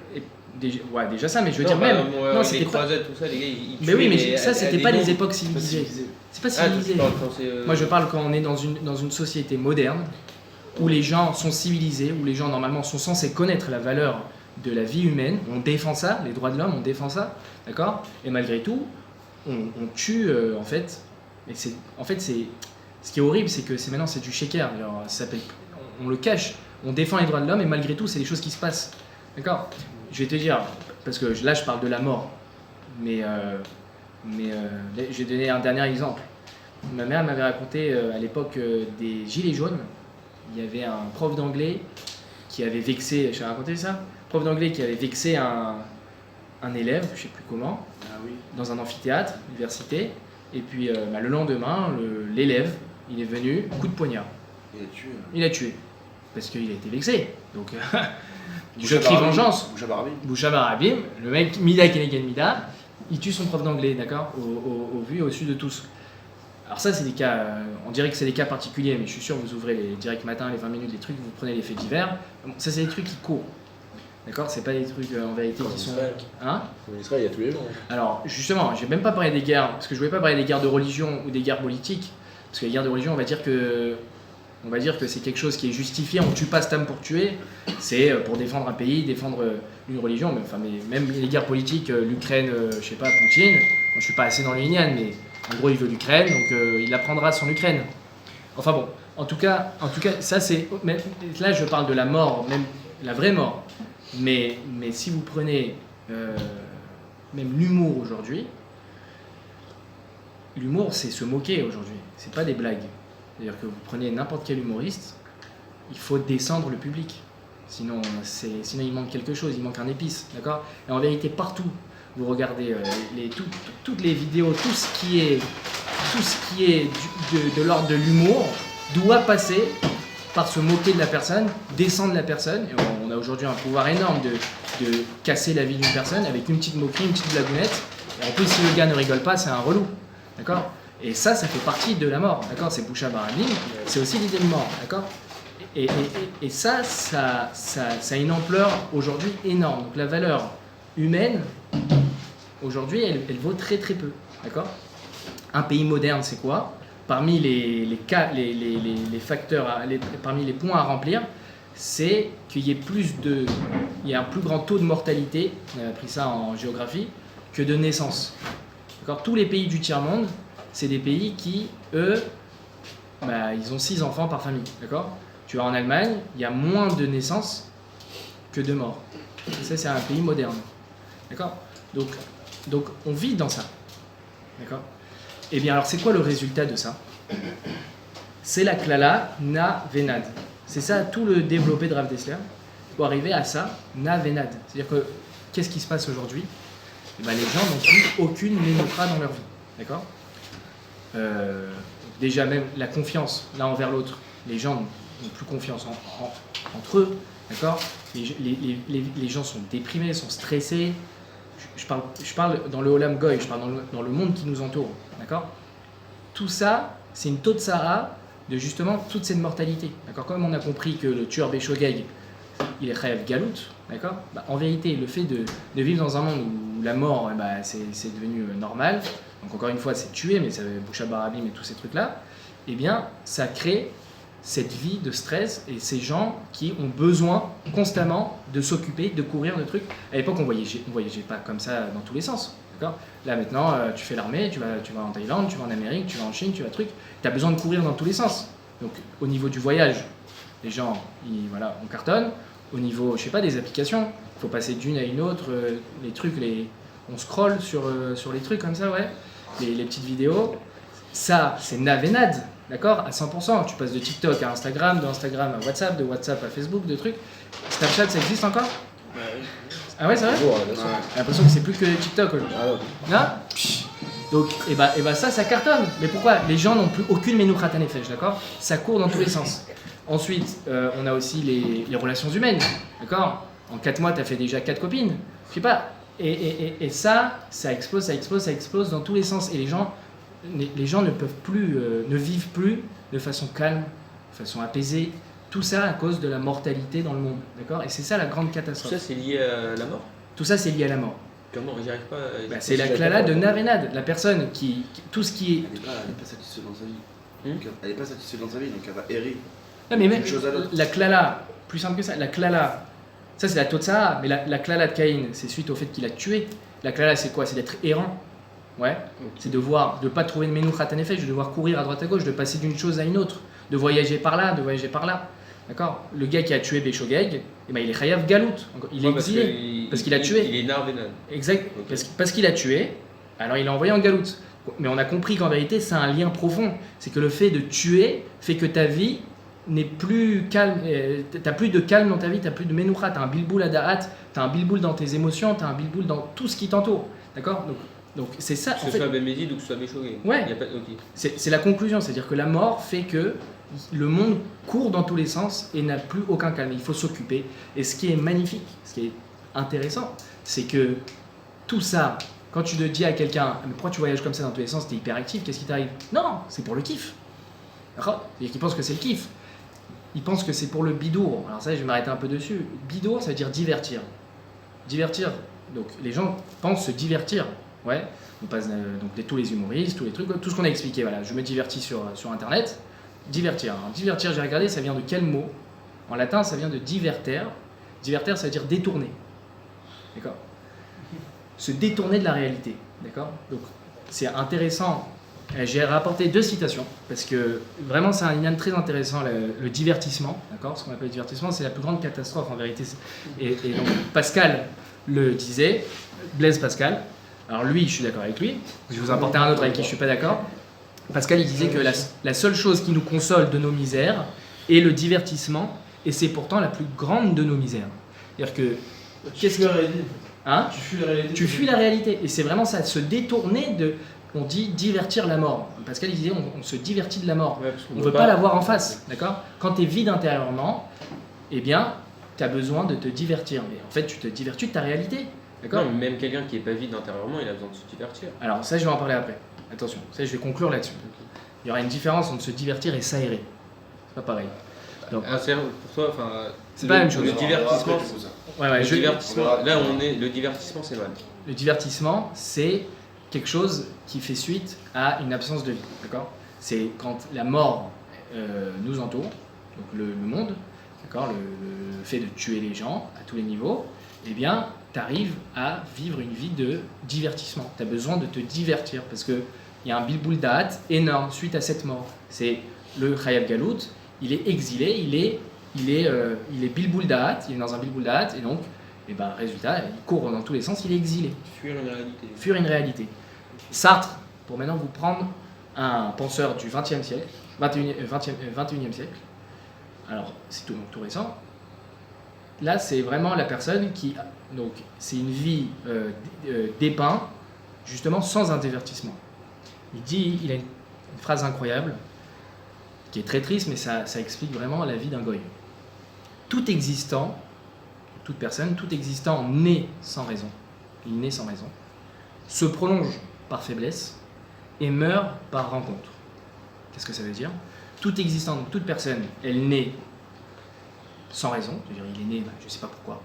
déjà ça, mais je veux dire bah, même. Non, les c'était pas. croisades, tout ça, les gars, ils Mais tuaient, oui, mais ça, à c'était des pas les nombres. époques Pas civilisées. civilisé. C'est pas Ah, civilisé. tu parles quand c'est. Moi, je parle quand on est dans une société moderne, où les gens sont civilisés, où les gens, normalement, sont censés connaître la valeur de la vie humaine. On défend ça, les droits de l'homme, on défend ça, d'accord? Et malgré tout, on tue, en fait. Et c'est, ce qui est horrible, c'est que maintenant, c'est du shaker. Alors, ça s'appelle, on le cache. On défend les droits de l'homme, et malgré tout, c'est des choses qui se passent. D'accord? Je vais te dire, parce que là, je parle de la mort. Mais je vais donner un dernier exemple. Ma mère m'avait raconté à l'époque des Gilets jaunes. Il y avait un prof d'anglais qui avait vexé, je t'ai raconté ça? Prof d'anglais qui avait vexé un élève, je sais plus comment, Ah oui. dans un amphithéâtre, université. Et puis le lendemain, l'élève, il est venu, coup de poignard. Il a tué. Il a tué. Parce qu'il a été vexé. Donc, je crie vengeance. Boucha Barabim, le mec, Mida Kenegan Mida, il tue son prof d'anglais, d'accord, au vu et au su de tous. Alors ça, c'est des cas, on dirait que c'est des cas particuliers, mais je suis sûr, vous ouvrez les directs matin, les 20 minutes, les trucs, vous prenez les faits divers. Bon, ça, c'est des trucs qui courent. D'accord? C'est pas des trucs en vérité qui sont. Hein? En Israël, il y a tous les jours. Alors, justement, j'ai même pas parlé des guerres, parce que je voulais pas parler des guerres de religion ou des guerres politiques, parce que les guerres de religion, on va dire que c'est quelque chose qui est justifié, on tue pas cet homme pour tuer, c'est pour défendre un pays, défendre une religion, mais même les guerres politiques, l'Ukraine, je sais pas, Poutine, moi, je suis pas assez dans le Yin, mais en gros il veut l'Ukraine, donc il la prendra son Ukraine. Enfin bon, en tout cas ça c'est, là je parle de la mort, même la vraie mort, mais si vous prenez même l'humour aujourd'hui, l'humour c'est se moquer aujourd'hui, c'est pas des blagues. C'est-à-dire que vous prenez n'importe quel humoriste, il faut descendre le public. Sinon il manque quelque chose, il manque un épice, d'accord? Et en vérité, partout, vous regardez toutes les vidéos, tout ce qui est de l'ordre de l'humour doit passer par se moquer de la personne, descendre la personne. Et on a aujourd'hui un pouvoir énorme de casser la vie d'une personne avec une petite moquerie, une petite blagounette. Et en plus, si le gars ne rigole pas, c'est un relou, d'accord? Et ça fait partie de la mort, d'accord? C'est Boucha Barabim, c'est aussi l'idée de mort, d'accord? Et ça a une ampleur aujourd'hui énorme. Donc la valeur humaine, aujourd'hui, elle vaut très très peu, d'accord? Un pays moderne, c'est quoi? Parmi les facteurs, parmi les points à remplir, c'est qu'il y ait un plus grand taux de mortalité, on a appris ça en géographie, que de naissance. D'accord? Tous les pays du tiers-monde, c'est des pays qui, eux, ils ont 6 enfants par famille, d'accord? Tu vas en Allemagne, il y a moins de naissances que de morts. Ça, c'est un pays moderne, d'accord? Donc, on vit dans ça, d'accord? Eh bien, alors, c'est quoi le résultat de ça? C'est la klala na venad. C'est ça, tout le développé de Rav Dessler, pour arriver à ça, na venad. C'est-à-dire que, qu'est-ce qui se passe aujourd'hui? Les gens n'ont plus aucune mémotra dans leur vie, d'accord? Déjà même la confiance l'un envers l'autre, les gens n'ont plus confiance entre eux, d'accord? Les gens sont déprimés, sont stressés. Je parle dans le Olam Goy, je parle dans le monde qui nous entoure, d'accord? Tout ça, c'est une totsara de justement toute cette mortalité, d'accord? Comme on a compris que le tueur Béchogeg, il est Chayav Galout, d'accord? En vérité, le fait de vivre dans un monde où la mort, c'est devenu normal, donc encore une fois, c'est tuer, mais ça Boucha Barabim et tous ces trucs-là, eh bien, ça crée cette vie de stress et ces gens qui ont besoin constamment de s'occuper, de courir, de trucs. À l'époque, on voyageait pas comme ça dans tous les sens, d'accord? Là, maintenant, tu fais l'armée, tu vas en Thaïlande, tu vas en Amérique, tu vas en Chine, tu vas truc. Tu as besoin de courir dans tous les sens. Donc, au niveau du voyage, les gens, on cartonne. Au niveau, je sais pas, des applications, il faut passer d'une à une autre, les trucs, on scrolle sur les trucs comme ça, ouais. Les petites vidéos, ça c'est navenade, d'accord, à 100%. Tu passes de TikTok à Instagram, de Instagram à WhatsApp, de WhatsApp à Facebook, de trucs. Snapchat, ça existe encore? Ah ouais, c'est vrai? J'ai l'impression que c'est plus que TikTok aujourd'hui. Non? Donc, ça cartonne. Mais pourquoi? Les gens n'ont plus aucune menouchat nefesh, d'accord? Ça court dans tous les sens. Ensuite, on a aussi les relations humaines, d'accord? En 4 mois, tu as fait déjà 4 copines. Je sais pas. Et ça explose dans tous les sens. Et les gens ne peuvent plus, ne vivent plus de façon calme, de façon apaisée. Tout ça à cause de la mortalité dans le monde, d'accord? Et c'est ça la grande Tout catastrophe. ça, c'est lié à la mort? Tout ça, c'est lié à la mort. Comment? J'y arrive pas. C'est la klala de Navenad, la personne tout ce qui est. Elle n'est pas satisfaite dans sa vie. Hmm. Elle n'est pas satisfaite dans sa vie, donc elle va errer. Non, mais même D'une chose à l'autre. la klala, plus simple que ça, la klala, ça c'est la Totsa, mais la klala de Caïn, c'est suite au fait qu'il a tué. La klala, c'est quoi? C'est d'être errant. Ouais. C'est de ne pas trouver de menouchat hanefesh, de devoir courir à droite à gauche, de passer d'une chose à une autre, de voyager par là, de voyager par là. D'accord? Le gars qui a tué Béchogeg, il est chayav galout, il est exilé. Parce qu'il a tué. Il est narvenan. Exact. Ok. Parce qu'il a tué, alors il est envoyé en galout. Mais on a compris qu'en vérité, c'est un lien profond. C'est que le fait de tuer fait que ta vie n'est plus calme. T'as plus de calme dans ta vie, t'as plus de menoucha, t'as un bilboul à da'at, t'as un bilboul dans tes émotions, t'as un bilboul dans tout ce qui t'entoure. D'accord? Donc c'est ça. Que ce soit Bémézid ou que ce soit Béchogé. Ouais. Ok. C'est la conclusion, c'est-à-dire que la mort fait que le monde court dans tous les sens et n'a plus aucun calme. Il faut s'occuper. Et ce qui est magnifique, ce qui est intéressant, c'est que tout ça, quand tu te dis à quelqu'un, mais pourquoi tu voyages comme ça dans tous les sens, t'es hyper actif, qu'est-ce qui t'arrive? Non, c'est pour le kiff. D'accord? Et qu'il pense que c'est le kiff. Il pense que c'est pour le bidour. Alors ça, je vais m'arrêter un peu dessus. Bidour, ça veut dire divertir. Divertir. Donc les gens pensent se divertir. Ouais. On passe donc tous les humoristes, tous les trucs, tout ce qu'on a expliqué. Voilà, je me divertis sur Internet. Divertir. Alors, divertir, j'ai regardé, ça vient de quel mot? En latin, ça vient de diverter. Diverter, ça veut dire détourner. D'accord? Se détourner de la réalité. D'accord? Donc c'est intéressant. J'ai rapporté 2 citations parce que vraiment c'est un lien très intéressant, le divertissement. D'accord? Ce qu'on appelle le divertissement, c'est la plus grande catastrophe en vérité. Et donc Pascal le disait, Blaise Pascal. Alors lui, je suis d'accord avec lui. Je vais vous apporter un autre avec qui je ne suis pas d'accord. Pascal, il disait que la seule chose qui nous console de nos misères est le divertissement, et c'est pourtant la plus grande de nos misères. C'est-à-dire que... Tu fuis la réalité. Hein? Tu fuis la réalité. Tu fuis la réalité. Et c'est vraiment ça, se détourner de... On dit divertir la mort. Pascal, il disait on se divertit de la mort. Ouais, parce qu'on On ne veut pas la voir en face. D'accord? Quand tu es vide intérieurement, eh bien, tu as besoin de te divertir. Mais en fait, tu te divertis de ta réalité. D'accord? Non, mais même quelqu'un qui n'est pas vide intérieurement, il a besoin de se divertir. Alors ça, je vais en parler après. Attention, ça, je vais conclure là-dessus. Il y aura une différence entre se divertir et s'aérer. C'est pas pareil. Donc, C'est pour toi, enfin. c'est pas la même chose. Le divertissement. ouais, Le divertissement. Là, le divertissement, c'est mal. Le divertissement, c'est quelque chose qui fait suite à une absence de vie. D'accord? C'est quand la mort nous entoure, donc le monde, d'accord, le fait de tuer les gens à tous les niveaux, eh bien, tu arrives à vivre une vie de divertissement. Tu as besoin de te divertir parce qu'il y a un bilboul da'at énorme suite à cette mort. C'est le Chayav Galout, il est exilé, il est bilboul da'at, il est dans un bilboul da'at, et donc, résultat, il court dans tous les sens, il est exilé. Fuir une réalité. Fuir une réalité. Sartre, pour maintenant vous prendre un penseur du XXe siècle, 21e siècle, alors c'est tout récent, là c'est vraiment la personne qui, donc c'est une vie dépeint justement sans un divertissement. Il a une phrase incroyable, qui est très triste, mais ça explique vraiment la vie d'un goy. Tout existant, toute personne, tout existant naît sans raison, il naît sans raison, se prolonge par faiblesse et meurt par rencontre. Qu'est-ce que ça veut dire? Tout existant, donc toute personne, elle naît sans raison, c'est-à-dire il est né, je ne sais pas pourquoi,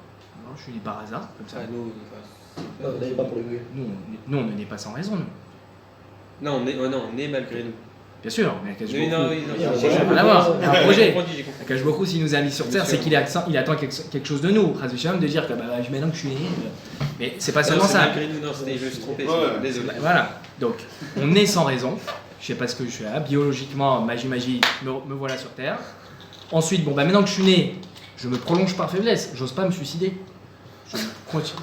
non, je suis né par hasard, comme ça. Ah, nous, Non, vous n'avez pas pour les gueules. Nous, on ne naît pas sans raison, nous. non, on est malgré nous. Bien sûr, mais Akash Oui, non, Baruch oui, non, Il y a un j'ai- projet. Hu, rien à voir, il y a un projet. J'ai compris. Akash Baruch Hu, s'il nous a mis sur terre, c'est qu'il attend quelque chose de nous, Chas v'Shalom, de dire que maintenant que je suis né, mais c'est pas seulement Non, c'est ça. malgré nous, non, c'était, je me suis trompé. Ouais. Désolé. Voilà, donc on est sans raison, je sais pas ce que je suis là, biologiquement, magie, me voilà sur terre. Ensuite, maintenant que je suis né, je me prolonge par faiblesse, j'ose pas me suicider. Je continue.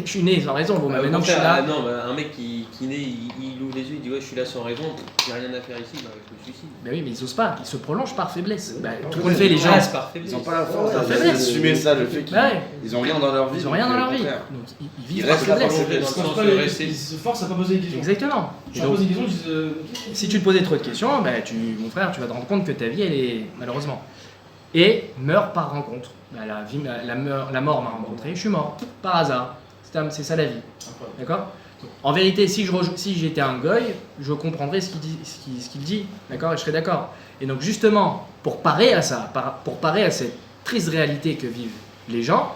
Je suis né sans raison, maintenant que je suis là. Non, un mec qui naît, il ouvre les yeux, il dit ouais, je suis là sans raison, j'ai rien à faire ici, je me suicide. Ben oui, mais ils osent pas, ils se prolongent par faiblesse. Tout le monde le fait, les gens. Par Ils n'ont pas la force Ouais, faiblesse. d'assumer ça, le fait qu'ils Ouais. ils ont rien dans leur vie. Ils ont rien dans leur au vie. contraire. Donc ils Ils vivent par restent là par faiblesse. faiblesse. Ils se Dans le posent sens pas de les- rester. ils se forcent à pas poser des questions. Exactement. Et Tu leur donc, poses des questions, ils disent. si tu te posais trop de questions, mon frère, tu vas te rendre compte que ta vie, elle est malheureusement. Et meurt par rencontre. La mort m'a rencontré, je suis mort, par hasard. C'est ça la vie. D'accord? En vérité, si j'étais un goy, je comprendrais ce qu'il dit, d'accord? Et je serais d'accord. Et donc justement, pour parer à ça, pour parer à cette triste réalité que vivent les gens,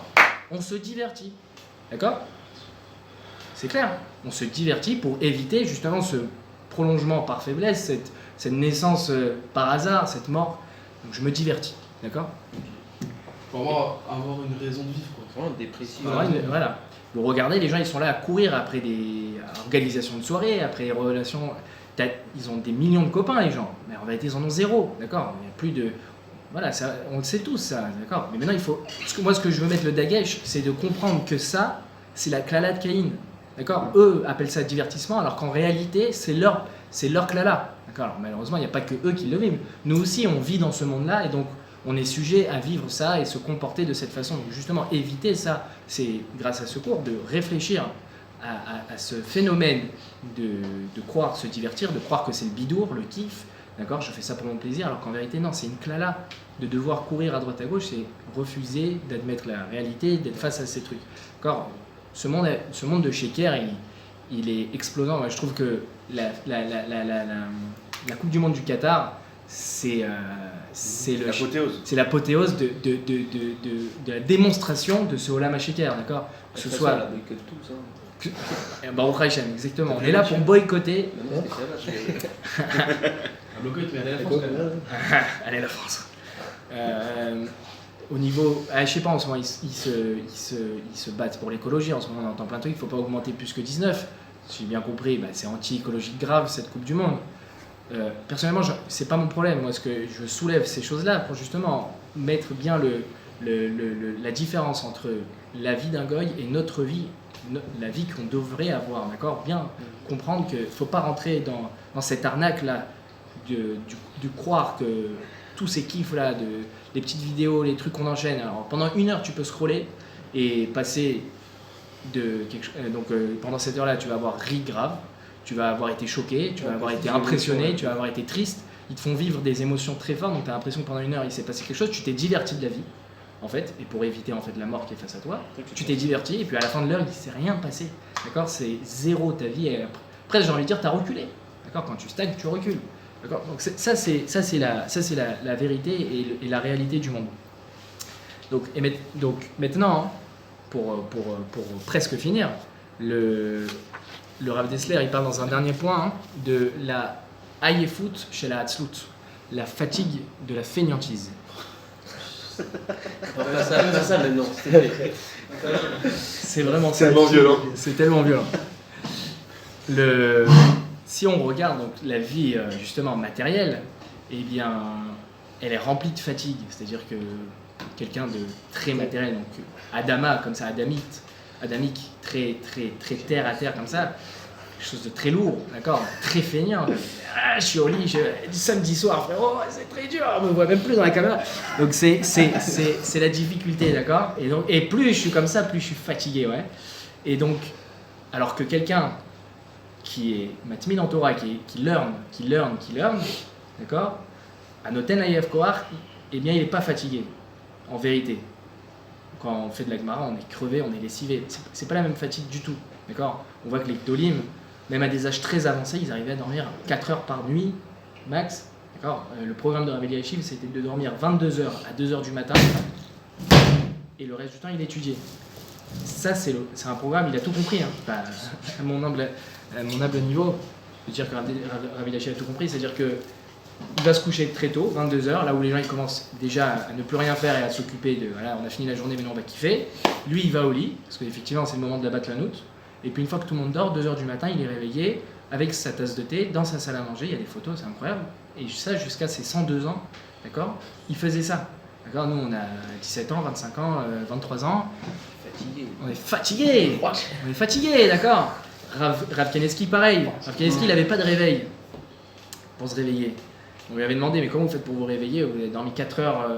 on se divertit. D'accord? C'est clair. On se divertit pour éviter justement ce prolongement par faiblesse, cette naissance par hasard, cette mort. Donc je me divertis. D'accord? Pour avoir une raison de vivre, quoi. Vraiment dépressif. Voilà. Vous regardez, les gens ils sont là à courir après des organisations de soirées, après des relations. Ils ont des millions de copains, les gens. Mais en vérité, ils en ont zéro. D'accord? Il n'y a plus de. Voilà, ça, on le sait tous, ça. D'accord? Mais maintenant, il faut. Moi, ce que je veux mettre le dagesh, c'est de comprendre que ça, c'est la klala de Caïn. D'accord? Eux appellent ça divertissement, alors qu'en réalité, c'est leur klala. D'accord? Alors, malheureusement, il n'y a pas que eux qui le vivent. Nous aussi, on vit dans ce monde-là, et donc, on est sujet à vivre ça et se comporter de cette façon. Donc, justement, éviter ça, c'est grâce à ce cours de réfléchir à ce phénomène de croire se divertir, de croire que c'est le bidour, le kiff. D'accord? Je fais ça pour mon plaisir, alors qu'en vérité, non, c'est une klala. De devoir courir à droite à gauche, c'est refuser d'admettre la réalité, d'être face à ces trucs. D'accord? Ce monde de shaker, il est explosant. Moi, je trouve que la Coupe du Monde du Qatar, c'est l'apothéose de la démonstration de ce Olam HaSheker, d'accord? Que ce soit. La boycotte tous, hein. Baruch Hashem, exactement. On est là pour boycotter. Non, c'est ça, Un boycott, mais allez à la France, quand même. Allez, la France. Au niveau. Je sais pas, en ce moment, ils se battent pour l'écologie. En ce moment, on entend plein de trucs. Il ne faut pas augmenter plus que 19. Si j'ai bien compris, c'est anti-écologique grave cette Coupe du Monde. Personnellement, c'est pas mon problème. Moi, ce que je soulève ces choses-là pour justement mettre bien la différence entre la vie d'un goy et notre vie, la vie qu'on devrait avoir, d'accord? Bien comprendre qu'il ne faut pas rentrer dans cette arnaque-là de croire que tous ces kiffs-là, les petites vidéos, les trucs qu'on enchaîne. Alors, pendant 1 heure, tu peux scroller et passer pendant cette heure-là, tu vas avoir ri grave. Tu vas avoir été choqué, tu vas avoir été impressionné, tu vas avoir été triste. Ils te font vivre des émotions très fortes, donc tu as l'impression que pendant 1 heure, il s'est passé quelque chose. Tu t'es diverti de la vie, en fait, et pour éviter en fait la mort qui est face à toi, tu t'es diverti, et puis à la fin de l'heure, il ne s'est rien passé. D'accord? C'est zéro ta vie. Et après, j'ai envie de dire, tu as reculé. D'accord? Quand tu stagnes, tu recules. D'accord? Donc ça, c'est la vérité et la réalité du monde. Donc maintenant, pour presque finir, le Rav Dessler, il parle dans un dernier point de la ayefout chez la hatzlut, la fatigue de la fainéantise. Pas ça maintenant. C'est vraiment tellement violent. C'est tellement violent. Si on regarde donc, la vie justement matérielle, eh bien, elle est remplie de fatigue. C'est-à-dire que quelqu'un de très matériel, donc Adama, comme ça, adamique, très, très, très terre à terre comme ça, quelque chose de très lourd, d'accord, très feignant. Je suis au lit, samedi soir, frérot, c'est très dur, on me voit même plus dans la caméra. Donc c'est la difficulté, d'accord. Et plus je suis comme ça, plus je suis fatigué, ouais. Et donc, alors que quelqu'un qui est matmin en Torah, qui learn, d'accord, à Noten Ayev Kohar, eh bien il n'est pas fatigué, en vérité. Quand on fait de la Gemara, on est crevé, on est lessivé. C'est pas la même fatigue du tout, d'accord. On voit que les Gdolim, même à des âges très avancés, ils arrivaient à dormir 4 heures par nuit, max, d'accord. Le programme de Rav Eliashiv, c'était de dormir 22 heures à 2 heures du matin, et le reste du temps, il étudiait. Ça, c'est un programme, il a tout compris, hein. Enfin, à mon humble niveau, je veux dire que Rav Eliashiv a tout compris, c'est-à-dire que il va se coucher très tôt, 22h, là où les gens ils commencent déjà à ne plus rien faire et à s'occuper de voilà, on a fini la journée, maintenant on va kiffer. Lui il va au lit, parce qu'effectivement c'est le moment de la batlanout. Et puis une fois que tout le monde dort, 2h du matin, il est réveillé avec sa tasse de thé dans sa salle à manger. Il y a des photos, c'est incroyable. Et ça jusqu'à ses 102 ans, d'accord, il faisait ça. D'accord, nous on a 17 ans, 25 ans, 23 ans. Fatigué. On est fatigué, d'accord. Rav Kaneski pareil. Rav Kaneski il n'avait pas de réveil pour se réveiller. On lui avait demandé, mais comment vous faites pour vous réveiller? Vous avez dormi 4 heures,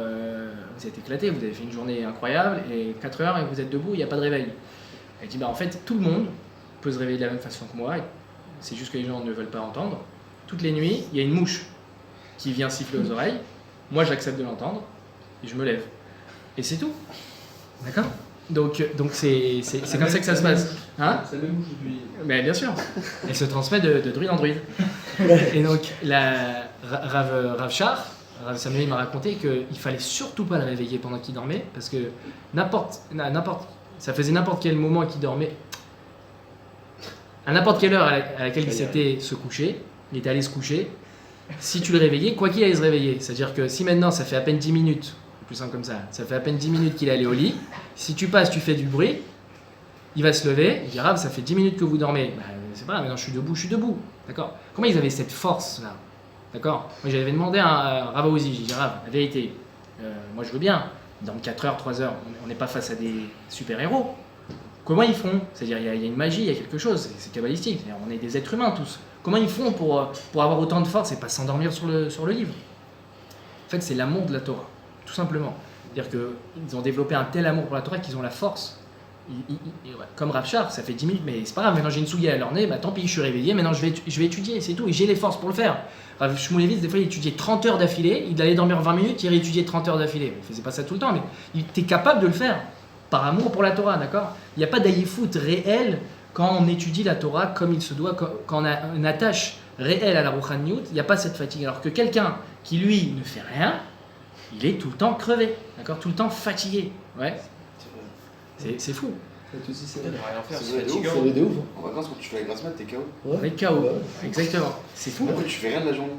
vous êtes éclaté, vous avez fait une journée incroyable, et 4 heures et vous êtes debout, il n'y a pas de réveil. Elle dit, en fait, tout le monde peut se réveiller de la même façon que moi, c'est juste que les gens ne veulent pas entendre. Toutes les nuits, il y a une mouche qui vient siffler aux oreilles, moi j'accepte de l'entendre, et je me lève. Et c'est tout. D'accord? Donc c'est comme ça que ça se passe. Hein? C'est la même bouche depuis. Mais bien sûr. Elle se transmet de druide en druide. Et donc, Rav Shach, Rav Samuel m'a raconté qu'il fallait surtout pas le réveiller pendant qu'il dormait, parce que n'importe ça faisait n'importe quel moment qu'il dormait, à n'importe quelle heure à laquelle il s'était se coucher, il était allé se coucher, si tu le réveillais, quoi qu'il allait se réveiller. C'est-à-dire que si maintenant ça fait à peine 10 minutes, plus simple comme ça fait à peine 10 minutes qu'il est allé au lit, si tu passes, tu fais du bruit, il va se lever, il dira ça fait 10 minutes que vous dormez. Bah, c'est pas grave, maintenant je suis debout. D'accord. Comment ils avaient cette force là? D'accord. Moi j'avais demandé à Rav Aouzi, j'ai dit Rav, la vérité, moi je veux bien, dans 4 heures, 3 heures, on n'est pas face à des super-héros. Comment ils font? C'est-à-dire il y a une magie, il y a quelque chose, c'est kabbalistique, on est des êtres humains tous. Comment ils font pour avoir autant de force et pas s'endormir sur le livre? En fait c'est l'amour de la Torah, tout simplement. C'est-à-dire qu'ils ont développé un tel amour pour la Torah qu'ils ont la force. Comme Rav Shar, ça fait 10 minutes, mais c'est pas grave, maintenant j'ai une souillée à l'ornée, bah tant pis, je suis réveillé, maintenant je vais étudier, c'est tout, et j'ai les forces pour le faire. Rav Shmulevitz, des fois, il étudiait 30 heures d'affilée, il allait dormir 20 minutes, il réétudiait 30 heures d'affilée. Il faisait pas ça tout le temps, mais il était capable de le faire, par amour pour la Torah, d'accord? Il n'y a pas d'aïefout réel quand on étudie la Torah comme il se doit, quand on a une attache réelle à la Rouchaniout, il n'y a pas cette fatigue. Alors que quelqu'un qui, lui, ne fait rien, il est tout le temps crevé, d'accord? Tout le temps fatigué, ouais. C'est fou. C'est rien faire, c'est vrai de ouf. fatigant. C'est vrai de ouf. En vacances, quand tu fais la grasse mat, t'es KO. Ouais, KO, exactement. C'est fou. Après, tu fais rien de la journée.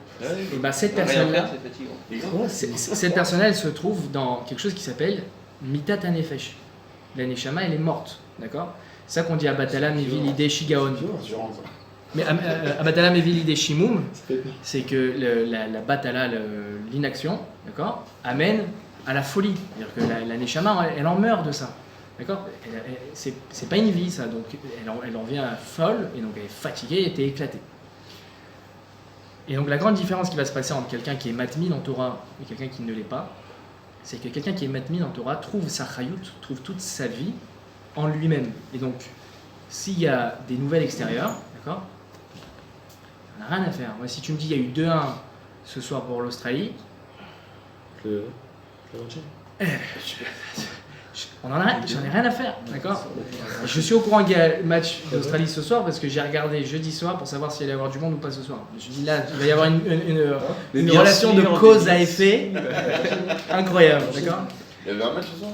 Et bah cette Rien personne-là, faire, c'est fatigant. cette personne-là, elle se trouve dans quelque chose qui s'appelle Mitat Hanefesh. La Neshama, elle est morte, d'accord? C'est ça qu'on dit Abatala Mevi Lidé Shigaon. Mais Abatala Mevi Lidé Shimum, c'est que la Batala, l'inaction, d'accord, amène à la folie. C'est-à-dire que la Neshama, elle en meurt de ça. D'accord? C'est pas une vie ça, donc elle en vient folle, et donc elle est fatiguée, elle est éclatée. Et donc la grande différence qui va se passer entre quelqu'un qui est matmi dans Torah et quelqu'un qui ne l'est pas, c'est que quelqu'un qui est matmi dans Torah trouve sa chayout, trouve toute sa vie en lui-même. Et donc, s'il y a des nouvelles extérieures, d'accord, on n'a rien à faire. Moi, si tu me dis il y a eu 2-1 ce soir pour l'Australie, j'en ai rien à faire, d'accord? Je suis au courant qu'il y a le match d'Australie ce soir parce que j'ai regardé jeudi soir pour savoir s'il allait y avoir du monde ou pas ce soir. Je me suis dit là, il va y avoir une relation de cause à effet incroyable, d'accord? Il y avait un match ce soir?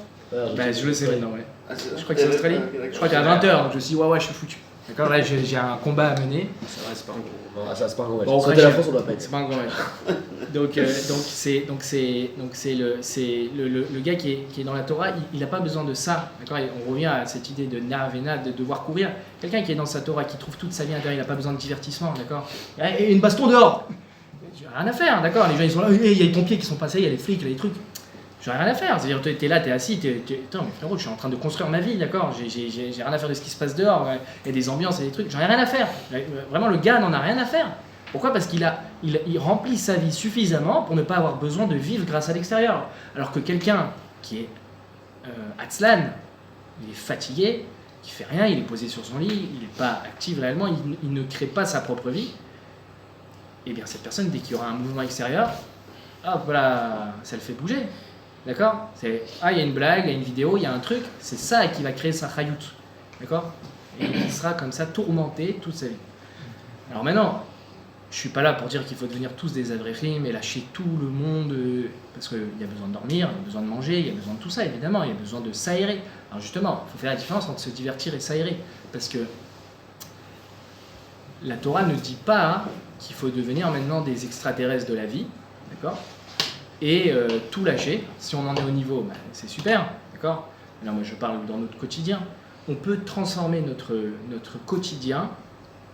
Bah, je le sais maintenant, ouais. Je crois que c'est l'Australie. Australie. Je crois qu'à 20h, donc je me suis dit ouais, je suis foutu. D'accord, là j'ai un combat à mener. Ça va, c'est pas un gros. Ah, ça, c'est pas un gros match. Bon, Côté la France, on doit pas être. C'est pas un grand match. Donc c'est le gars qui est dans la Torah, il n'a pas besoin de ça. D'accord, et on revient à cette idée de Na'avena, de devoir courir. Quelqu'un qui est dans sa Torah, qui trouve toute sa vie intérieure, il n'a pas besoin de divertissement, d'accord. Et une baston dehors, j'ai rien à faire, d'accord. Les gens ils sont là, il y a les pompiers qui sont passés, il y a les flics, il y a les trucs. J'ai rien à faire, c'est-à-dire t'es là, t'es assis, attends mais frérot, je suis en train de construire ma vie, d'accord, j'ai rien à faire de ce qui se passe dehors, il y a des ambiances et des trucs, j'en ai rien à faire. Vraiment le gars n'en a rien à faire. Pourquoi? Parce qu'il remplit sa vie suffisamment pour ne pas avoir besoin de vivre grâce à l'extérieur. Alors que quelqu'un qui est Atzlan, il est fatigué, il fait rien, il est posé sur son lit, il n'est pas actif réellement, il ne crée pas sa propre vie, et bien cette personne, dès qu'il y aura un mouvement extérieur, hop voilà, ça le fait bouger. D'accord? Il y a une blague, il y a une vidéo, il y a un truc, c'est ça qui va créer sa chayout. D'accord? Et il sera comme ça tourmenté toute sa vie. Alors maintenant, je suis pas là pour dire qu'il faut devenir tous des avrechim et lâcher tout le monde, parce qu'il y a besoin de dormir, il y a besoin de manger, il y a besoin de tout ça évidemment, il y a besoin de s'aérer. Alors justement, il faut faire la différence entre se divertir et s'aérer, parce que la Torah ne dit pas qu'il faut devenir maintenant des extraterrestres de la vie, d'accord? Et tout lâcher. Si on en est au niveau, bah, c'est super, d'accord? Alors moi je parle dans notre quotidien. On peut transformer notre quotidien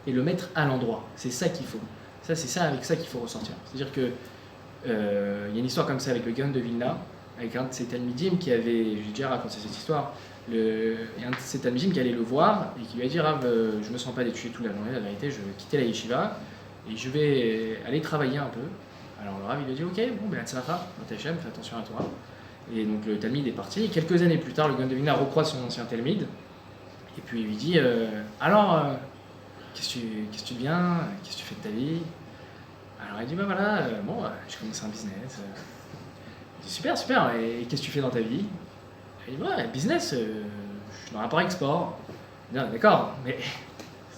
et le mettre à l'endroit. C'est ça qu'il faut. C'est ça avec ça qu'il faut ressortir. C'est-à-dire que y a une histoire comme ça avec le Gaon de Vilna, avec un de ses talmidim qui avait, j'ai déjà raconté cette histoire, il y a un de ses talmidim qui allait le voir et qui lui a dit Rav, je me sens pas d'étudier toute la journée, la vérité, je vais quitter la yeshiva et je vais aller travailler un peu. Alors le Rav il lui a dit ok, bon ben tzlacha, fais attention à toi. Et donc le Talmid est parti. Et quelques années plus tard, le Gaon de Vilna recroise son ancien Talmid. Et puis il lui dit alors, qu'est-ce que tu deviens? Qu'est-ce que tu fais de ta vie? Alors il dit bah voilà, j'ai commencé un business. Il dit super, et qu'est-ce que tu fais dans ta vie? Il dit ouais, business, je suis dans rapport-export. Il dit d'accord, mais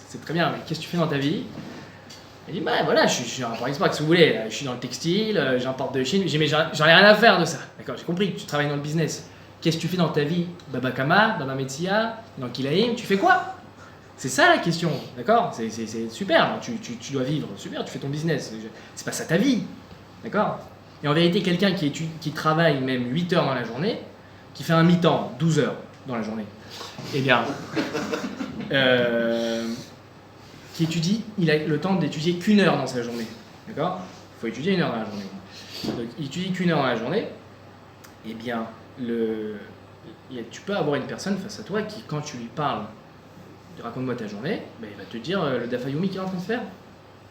c'est très bien, mais qu'est-ce que tu fais dans ta vie? Il dit bah voilà, je suis en rapport-export, qu'est-ce que vous voulez? Je suis dans le textile, j'importe de Chine, mais j'en ai rien à faire de ça. D'accord, j'ai compris que tu travailles dans le business. Qu'est-ce que tu fais dans ta vie? Baba Kama, Baba Metsia, dans Kilaïm, tu fais quoi? C'est ça la question, d'accord? C'est super, tu dois vivre, super, tu fais ton business. C'est pas ça ta vie, d'accord? Et en vérité, quelqu'un qui travaille même 8 heures dans la journée, qui fait un mi-temps, 12 heures dans la journée, eh bien, qui étudie, il a le temps d'étudier qu'une heure dans sa journée, d'accord? Il faut étudier 1 heure dans la journée. Donc, il étudie qu'une heure dans la journée, eh bien, tu peux avoir une personne face à toi qui, quand tu lui parles, raconte-moi ta journée, ben, il va te dire le Dafayomi qu'il est en train de faire.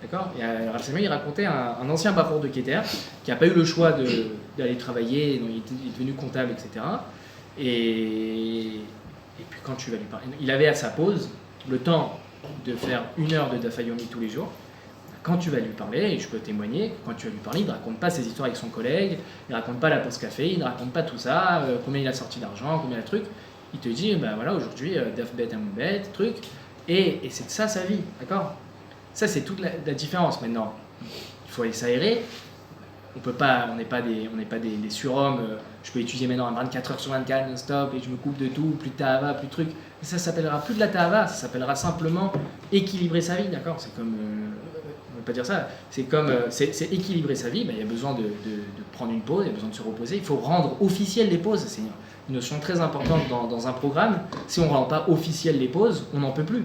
D'accord? Et Rav Samuel, il racontait un ancien Bachour de Keter qui n'a pas eu le choix d'aller travailler, donc il est devenu comptable, etc. Et puis quand tu vas lui parler, il avait à sa pause le temps de faire 1 heure de Dafayomi tous les jours. Quand tu vas lui parler, et je peux témoigner, quand tu vas lui parler, il ne raconte pas ses histoires avec son collègue, il ne raconte pas la pause café, il ne raconte pas tout ça, combien il a sorti d'argent, combien il a de trucs. Il te dit, ben voilà, aujourd'hui, Daf Bet, Amoubet, truc, et c'est ça sa vie, d'accord? Ça, c'est toute la différence maintenant. Il faut aller s'aérer. On n'est pas des surhommes. Je peux étudier maintenant à 24 heures sur 24 non-stop et je me coupe de tout, plus de tahava, plus de trucs. Mais ça s'appellera plus de la tahava, ça s'appellera simplement équilibrer sa vie, d'accord? C'est comme, on ne veut pas dire ça, c'est comme, c'est équilibrer sa vie. Ben, il y a besoin de prendre une pause, il y a besoin de se reposer. Il faut rendre officielles les pauses, c'est une notion très importante dans un programme. Si on ne rend pas officielles les pauses, on n'en peut plus,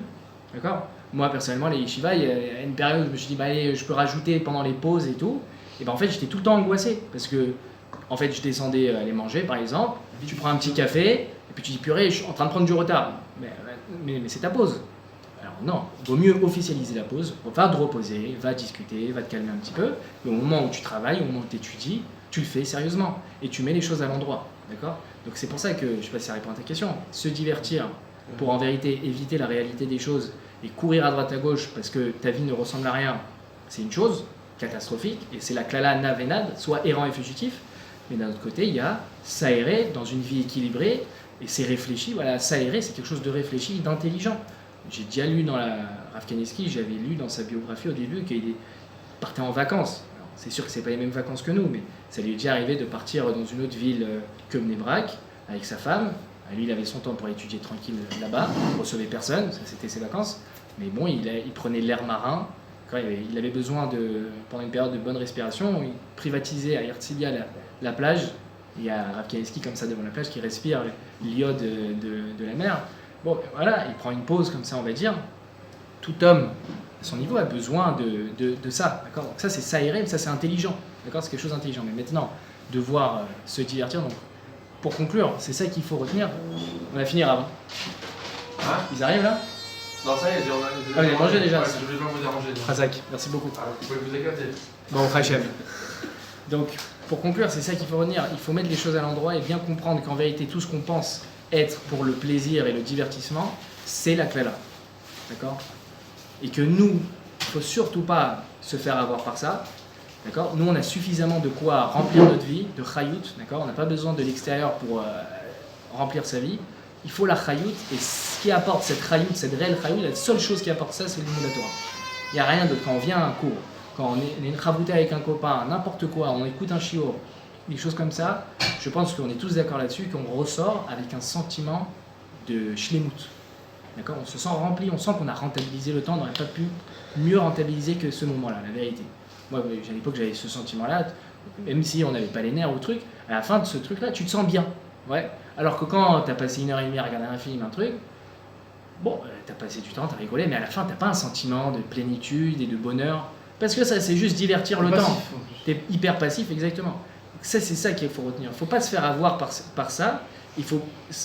d'accord? Moi, personnellement, les yeshivas, il y a une période où je me suis dit, bah, allez, je peux rajouter pendant les pauses et tout. Et ben en fait, j'étais tout le temps angoissé. Parce que, en fait, je descendais aller manger, par exemple. Tu prends un petit café, et puis tu dis, purée, je suis en train de prendre du retard. Mais c'est ta pause. Alors, non, il vaut mieux officialiser la pause. Va te reposer, va discuter, va te calmer un petit peu. Mais au moment où tu travailles, au moment où tu étudies, tu le fais sérieusement. Et tu mets les choses à l'endroit. D'accord? Donc, c'est pour ça que, je ne sais pas si ça répond à ta question, se divertir pour en vérité éviter la réalité des choses. Et courir à droite à gauche parce que ta vie ne ressemble à rien, c'est une chose catastrophique, et c'est la klala navenad, soit errant et fugitif, mais d'un autre côté, il y a s'aérer dans une vie équilibrée, et c'est réfléchi, voilà, s'aérer, c'est quelque chose de réfléchi, d'intelligent. J'ai déjà lu dans la Rav Kanievski, j'avais lu dans sa biographie au début qu'il partait en vacances. Alors, c'est sûr que c'est pas les mêmes vacances que nous, mais ça lui est déjà arrivé de partir dans une autre ville que Bnei Brak, avec sa femme. Lui, il avait son temps pour étudier tranquille là-bas, il ne recevait personne, ça c'était ses vacances. Mais bon, il prenait l'air marin. Quand il avait besoin, pendant une période de bonne respiration, il privatisait à Herzliya la plage. Il y a Rav Kanievski comme ça devant la plage qui respire l'iode de la mer. Bon, voilà, il prend une pause comme ça, on va dire. Tout homme, à son niveau, a besoin de ça. D'accord? Donc ça, c'est s'aérer, mais ça, c'est intelligent. D'accord? C'est quelque chose d'intelligent. Mais maintenant, devoir se divertir, donc, pour conclure, c'est ça qu'il faut retenir. On va finir avant. Hein? Ils arrivent là? Non, ça y est, Ah, vous avez mangé déjà? Ouais, je voulais pas vous déranger. Razak, merci beaucoup. Ah, vous pouvez vous éclater. Bon, Hachem. Donc, pour conclure, c'est ça qu'il faut retenir. Il faut mettre les choses à l'endroit et bien comprendre qu'en vérité, tout ce qu'on pense être pour le plaisir et le divertissement, c'est la klala. D'accord? Et que nous, il ne faut surtout pas se faire avoir par ça. D'accord? Nous, on a suffisamment de quoi remplir notre vie, de chayout. D'accord? On n'a pas besoin de l'extérieur pour remplir sa vie. Il faut la chayout, et ce qui apporte cette chayout, cette réelle chayout, la seule chose qui apporte ça, c'est le Limud Torah. Il n'y a rien d'autre. Quand on vient à un cours, quand on est une chavouta avec un copain, n'importe quoi, on écoute un shiur, des choses comme ça, je pense qu'on est tous d'accord là-dessus, qu'on ressort avec un sentiment de shlemut. D'accord? On se sent rempli, on sent qu'on a rentabilisé le temps, on n'aurait pas pu mieux rentabiliser que ce moment-là, la vérité. Moi, à l'époque, j'avais ce sentiment-là, même si on n'avait pas les nerfs ou truc, à la fin de ce truc-là, tu te sens bien. Ouais. Alors que quand tu as passé 1h30 à regarder un film, un truc, bon, tu as passé du temps, tu as rigolé, mais à la fin, tu n'as pas un sentiment de plénitude et de bonheur. Parce que ça, c'est juste divertir le temps. Tu es hyper passif, exactement. Donc ça, c'est ça qu'il faut retenir. Il ne faut pas se faire avoir par ça. Il faut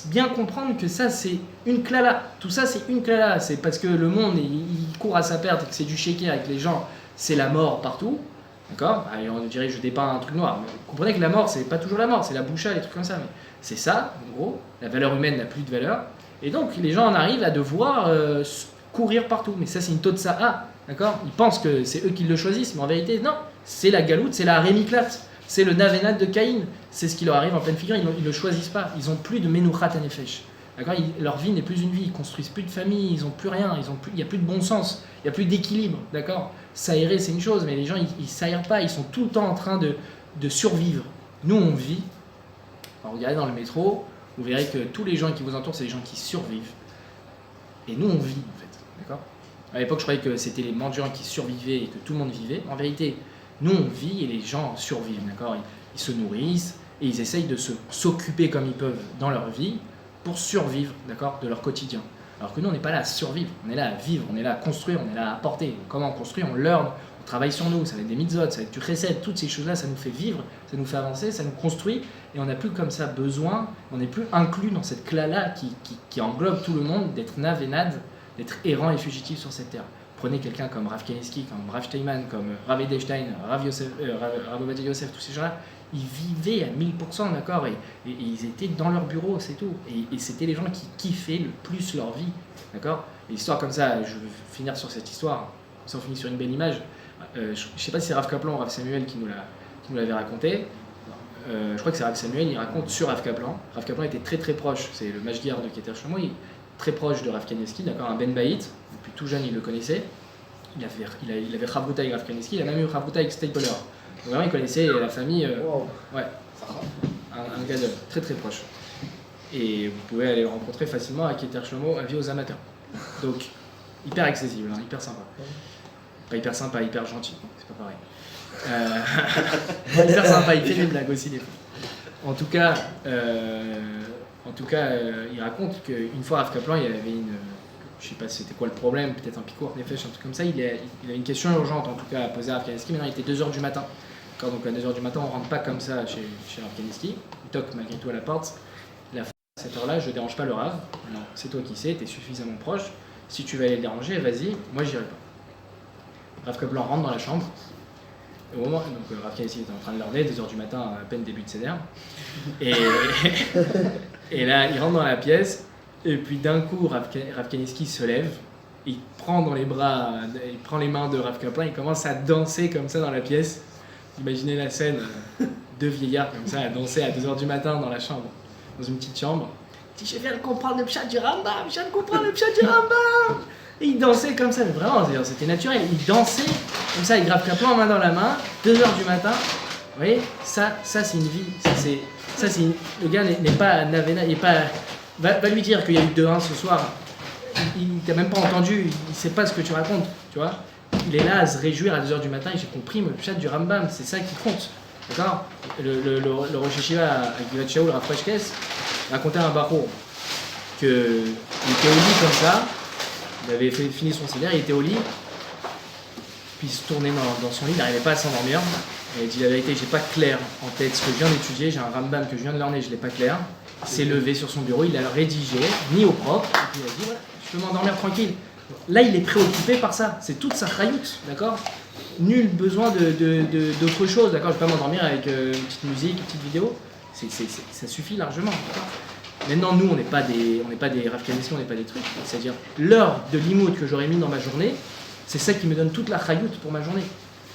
bien comprendre que ça, c'est une klala. Tout ça, c'est une klala. C'est parce que le monde, il court à sa perte et que c'est du shaker avec les gens. C'est la mort partout. D'accord? On dirait que je dépeins un truc noir. Mais vous comprenez que la mort, c'est pas toujours la mort, c'est la boucha, les trucs comme ça. Mais c'est ça, en gros. La valeur humaine n'a plus de valeur. Et donc, les gens en arrivent à devoir courir partout. Mais ça, c'est une totsa'a. D'accord? Ils pensent que c'est eux qui le choisissent, mais en vérité, non. C'est la galoute, c'est la rémiklat. C'est le navenat de Caïn. C'est ce qui leur arrive en pleine figure. Ils ne le choisissent pas. Ils n'ont plus de menuchat anefesh. D'accord? Leur vie n'est plus une vie. Ils construisent plus de famille. Ils n'ont plus rien. Il n'y a plus de bon sens. Il n'y a plus d'équilibre. D'accord? S'aérer, c'est une chose, mais les gens, ils ne s'aèrent pas. Ils sont tout le temps en train de survivre. Nous, on vit. On regardez dans le métro, vous verrez que tous les gens qui vous entourent, c'est des gens qui survivent. Et nous, on vit, en fait. D'accord ? À l'époque, je croyais que c'était les mendiants qui survivaient et que tout le monde vivait. En vérité, nous, on vit et les gens survivent. D'accord ? Ils se nourrissent et ils essayent de s'occuper comme ils peuvent dans leur vie pour survivre, d'accord, de leur quotidien. Alors que nous, on n'est pas là à survivre, on est là à vivre, on est là à construire, on est là à apporter. Comment on construit ? On learn, on travaille sur nous, ça va être des mitzvot, ça va être du chesed, toutes ces choses-là, ça nous fait vivre, ça nous fait avancer, ça nous construit, et on n'a plus comme ça besoin, on n'est plus inclus dans cette cla-là qui englobe tout le monde, d'être nav et nad, d'être errant et fugitif sur cette terre. Prenez quelqu'un comme Rav Kanievski, comme Rav Steinman, comme Rav Edelstein, Rav Ovadia Yosef, tous ces gens-là, ils vivaient à 1000%, d'accord, et ils étaient dans leur bureau, c'est tout. Et c'était les gens qui kiffaient le plus leur vie, d'accord. Et l'histoire comme ça, je vais finir sur cette histoire, si on finit sur une belle image. Je ne sais pas si c'est Rav Kaplan ou Rav Samuel qui nous l'avait raconté. Je crois que c'est Rav Samuel, il raconte sur Rav Kaplan. Rav Kaplan était très très proche, c'est le mashgiach de Keter Shlomo, il est très proche de Rav Kanievski, d'accord, un Ben Baït, depuis tout jeune il le connaissait. Il avait Chavruta avec Rav Kanievski, il a même eu Chavruta avec Stapler. Donc vraiment, il connaissait la famille, ouais, un gars très très proche. Et vous pouvez aller le rencontrer facilement à Keter Shlomo, à vie aux amateurs. Donc, hyper accessible, hein, hyper sympa. Pas hyper sympa, hyper gentil, c'est pas pareil. Hyper sympa, il fait des blagues aussi des fois. En tout cas, il raconte qu'une fois à Rav Kaplan, il y avait je sais pas c'était quoi le problème, peut-être un picour, nefesh, un truc comme ça, il a une question urgente en tout cas à poser à Rav Kanievski. Maintenant il était 2h du matin. Donc à 2h du matin, on rentre pas comme ça chez Rav Kanievski. Il toque malgré tout à la porte. Il a fait à cette heure-là, je dérange pas le Rav. Non, c'est toi qui sais, tu es suffisamment proche. Si tu vas aller le déranger, vas-y, moi j'irai pas. Rav Kaplan rentre dans la chambre. Au moment, donc Rav Kanievski était en train de leurner, 2h du matin, à peine début de seder. Et là, il rentre dans la pièce. Et puis d'un coup, Rav Kanievski se lève, il prend dans les bras, il prend les mains de Rav Kaplan, il commence à danser comme ça dans la pièce. Imaginez la scène, deux vieillards comme ça à danser à 2h du matin dans la chambre, dans une petite chambre. Il dit, je viens de comprendre le pshat du Rambam, je viens de comprendre le pshat du Rambam. Et il dansait comme ça, mais vraiment, c'était naturel. Il dansait comme ça avec Rav Kaplan, main dans la main, 2h du matin. Vous voyez, ça c'est une vie. Le gars n'est pas navena, il n'est pas... Va lui dire qu'il y a eu 2-1 ce soir. Il t'a même pas entendu, il sait pas ce que tu racontes, tu vois. Il est là à se réjouir à 2h du matin et j'ai compris le pshat du Rambam, c'est ça qui compte. D'accord. Le Rosh Hashiva à Givat Shaul, Rav Pashkes, racontait un barreau qu'il était au lit comme ça, il avait fini son seder, il était au lit, puis il se tournait dans son lit, il n'arrivait pas à s'endormir. Et il dit la vérité, j'ai pas clair en tête ce que je viens d'étudier, j'ai un Rambam que je viens de learner, je l'ai pas clair. Il s'est levé sur son bureau, il l'a rédigé, mis au propre, et puis il a dit voilà, je peux m'endormir tranquille. Là, il est préoccupé par ça, c'est toute sa chayout, d'accord. Nul besoin d'autre chose, d'accord. Je peux pas m'endormir avec une petite musique, une petite vidéo, ça suffit largement. Maintenant, nous, on n'est pas des Rav Kanievski, on n'est pas des trucs. C'est-à-dire, l'heure de limoud que j'aurais mis dans ma journée, c'est ça qui me donne toute la chayout pour ma journée.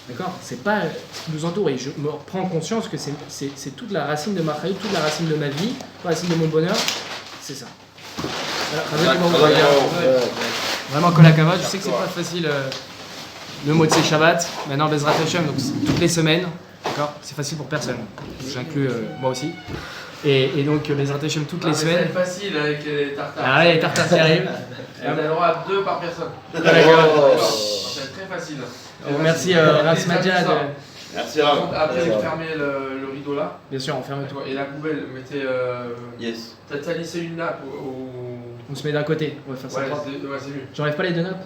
D'accord. C'est pas ce qui nous entoure. Et je me prends conscience que c'est toute la racine de ma chayout, toute la racine de ma vie, toute la racine de mon bonheur. C'est ça. Voilà. Vraiment, Kolakava, je sais que c'est pas facile le mot de ces Shabbat. Maintenant, Bezrat Hashem, donc toutes les semaines. D'accord. C'est facile pour personne. J'inclus moi aussi. Et donc Bezrat Hashem toutes les semaines. C'est facile avec les tartares. Ah ouais, les tartares qui arrivent. Et on a le droit à 2 par personne. C'est très facile. Merci Ras Madia. Merci Rav. Après, vous fermez le rideau là. Bien sûr, on ferme tout. Et la poubelle, mettez. Yes. T'as laissé une nappe On se met d'un côté. On va faire ça propre. Ouais, c'est mieux. J'enlève pas les 2 nappes.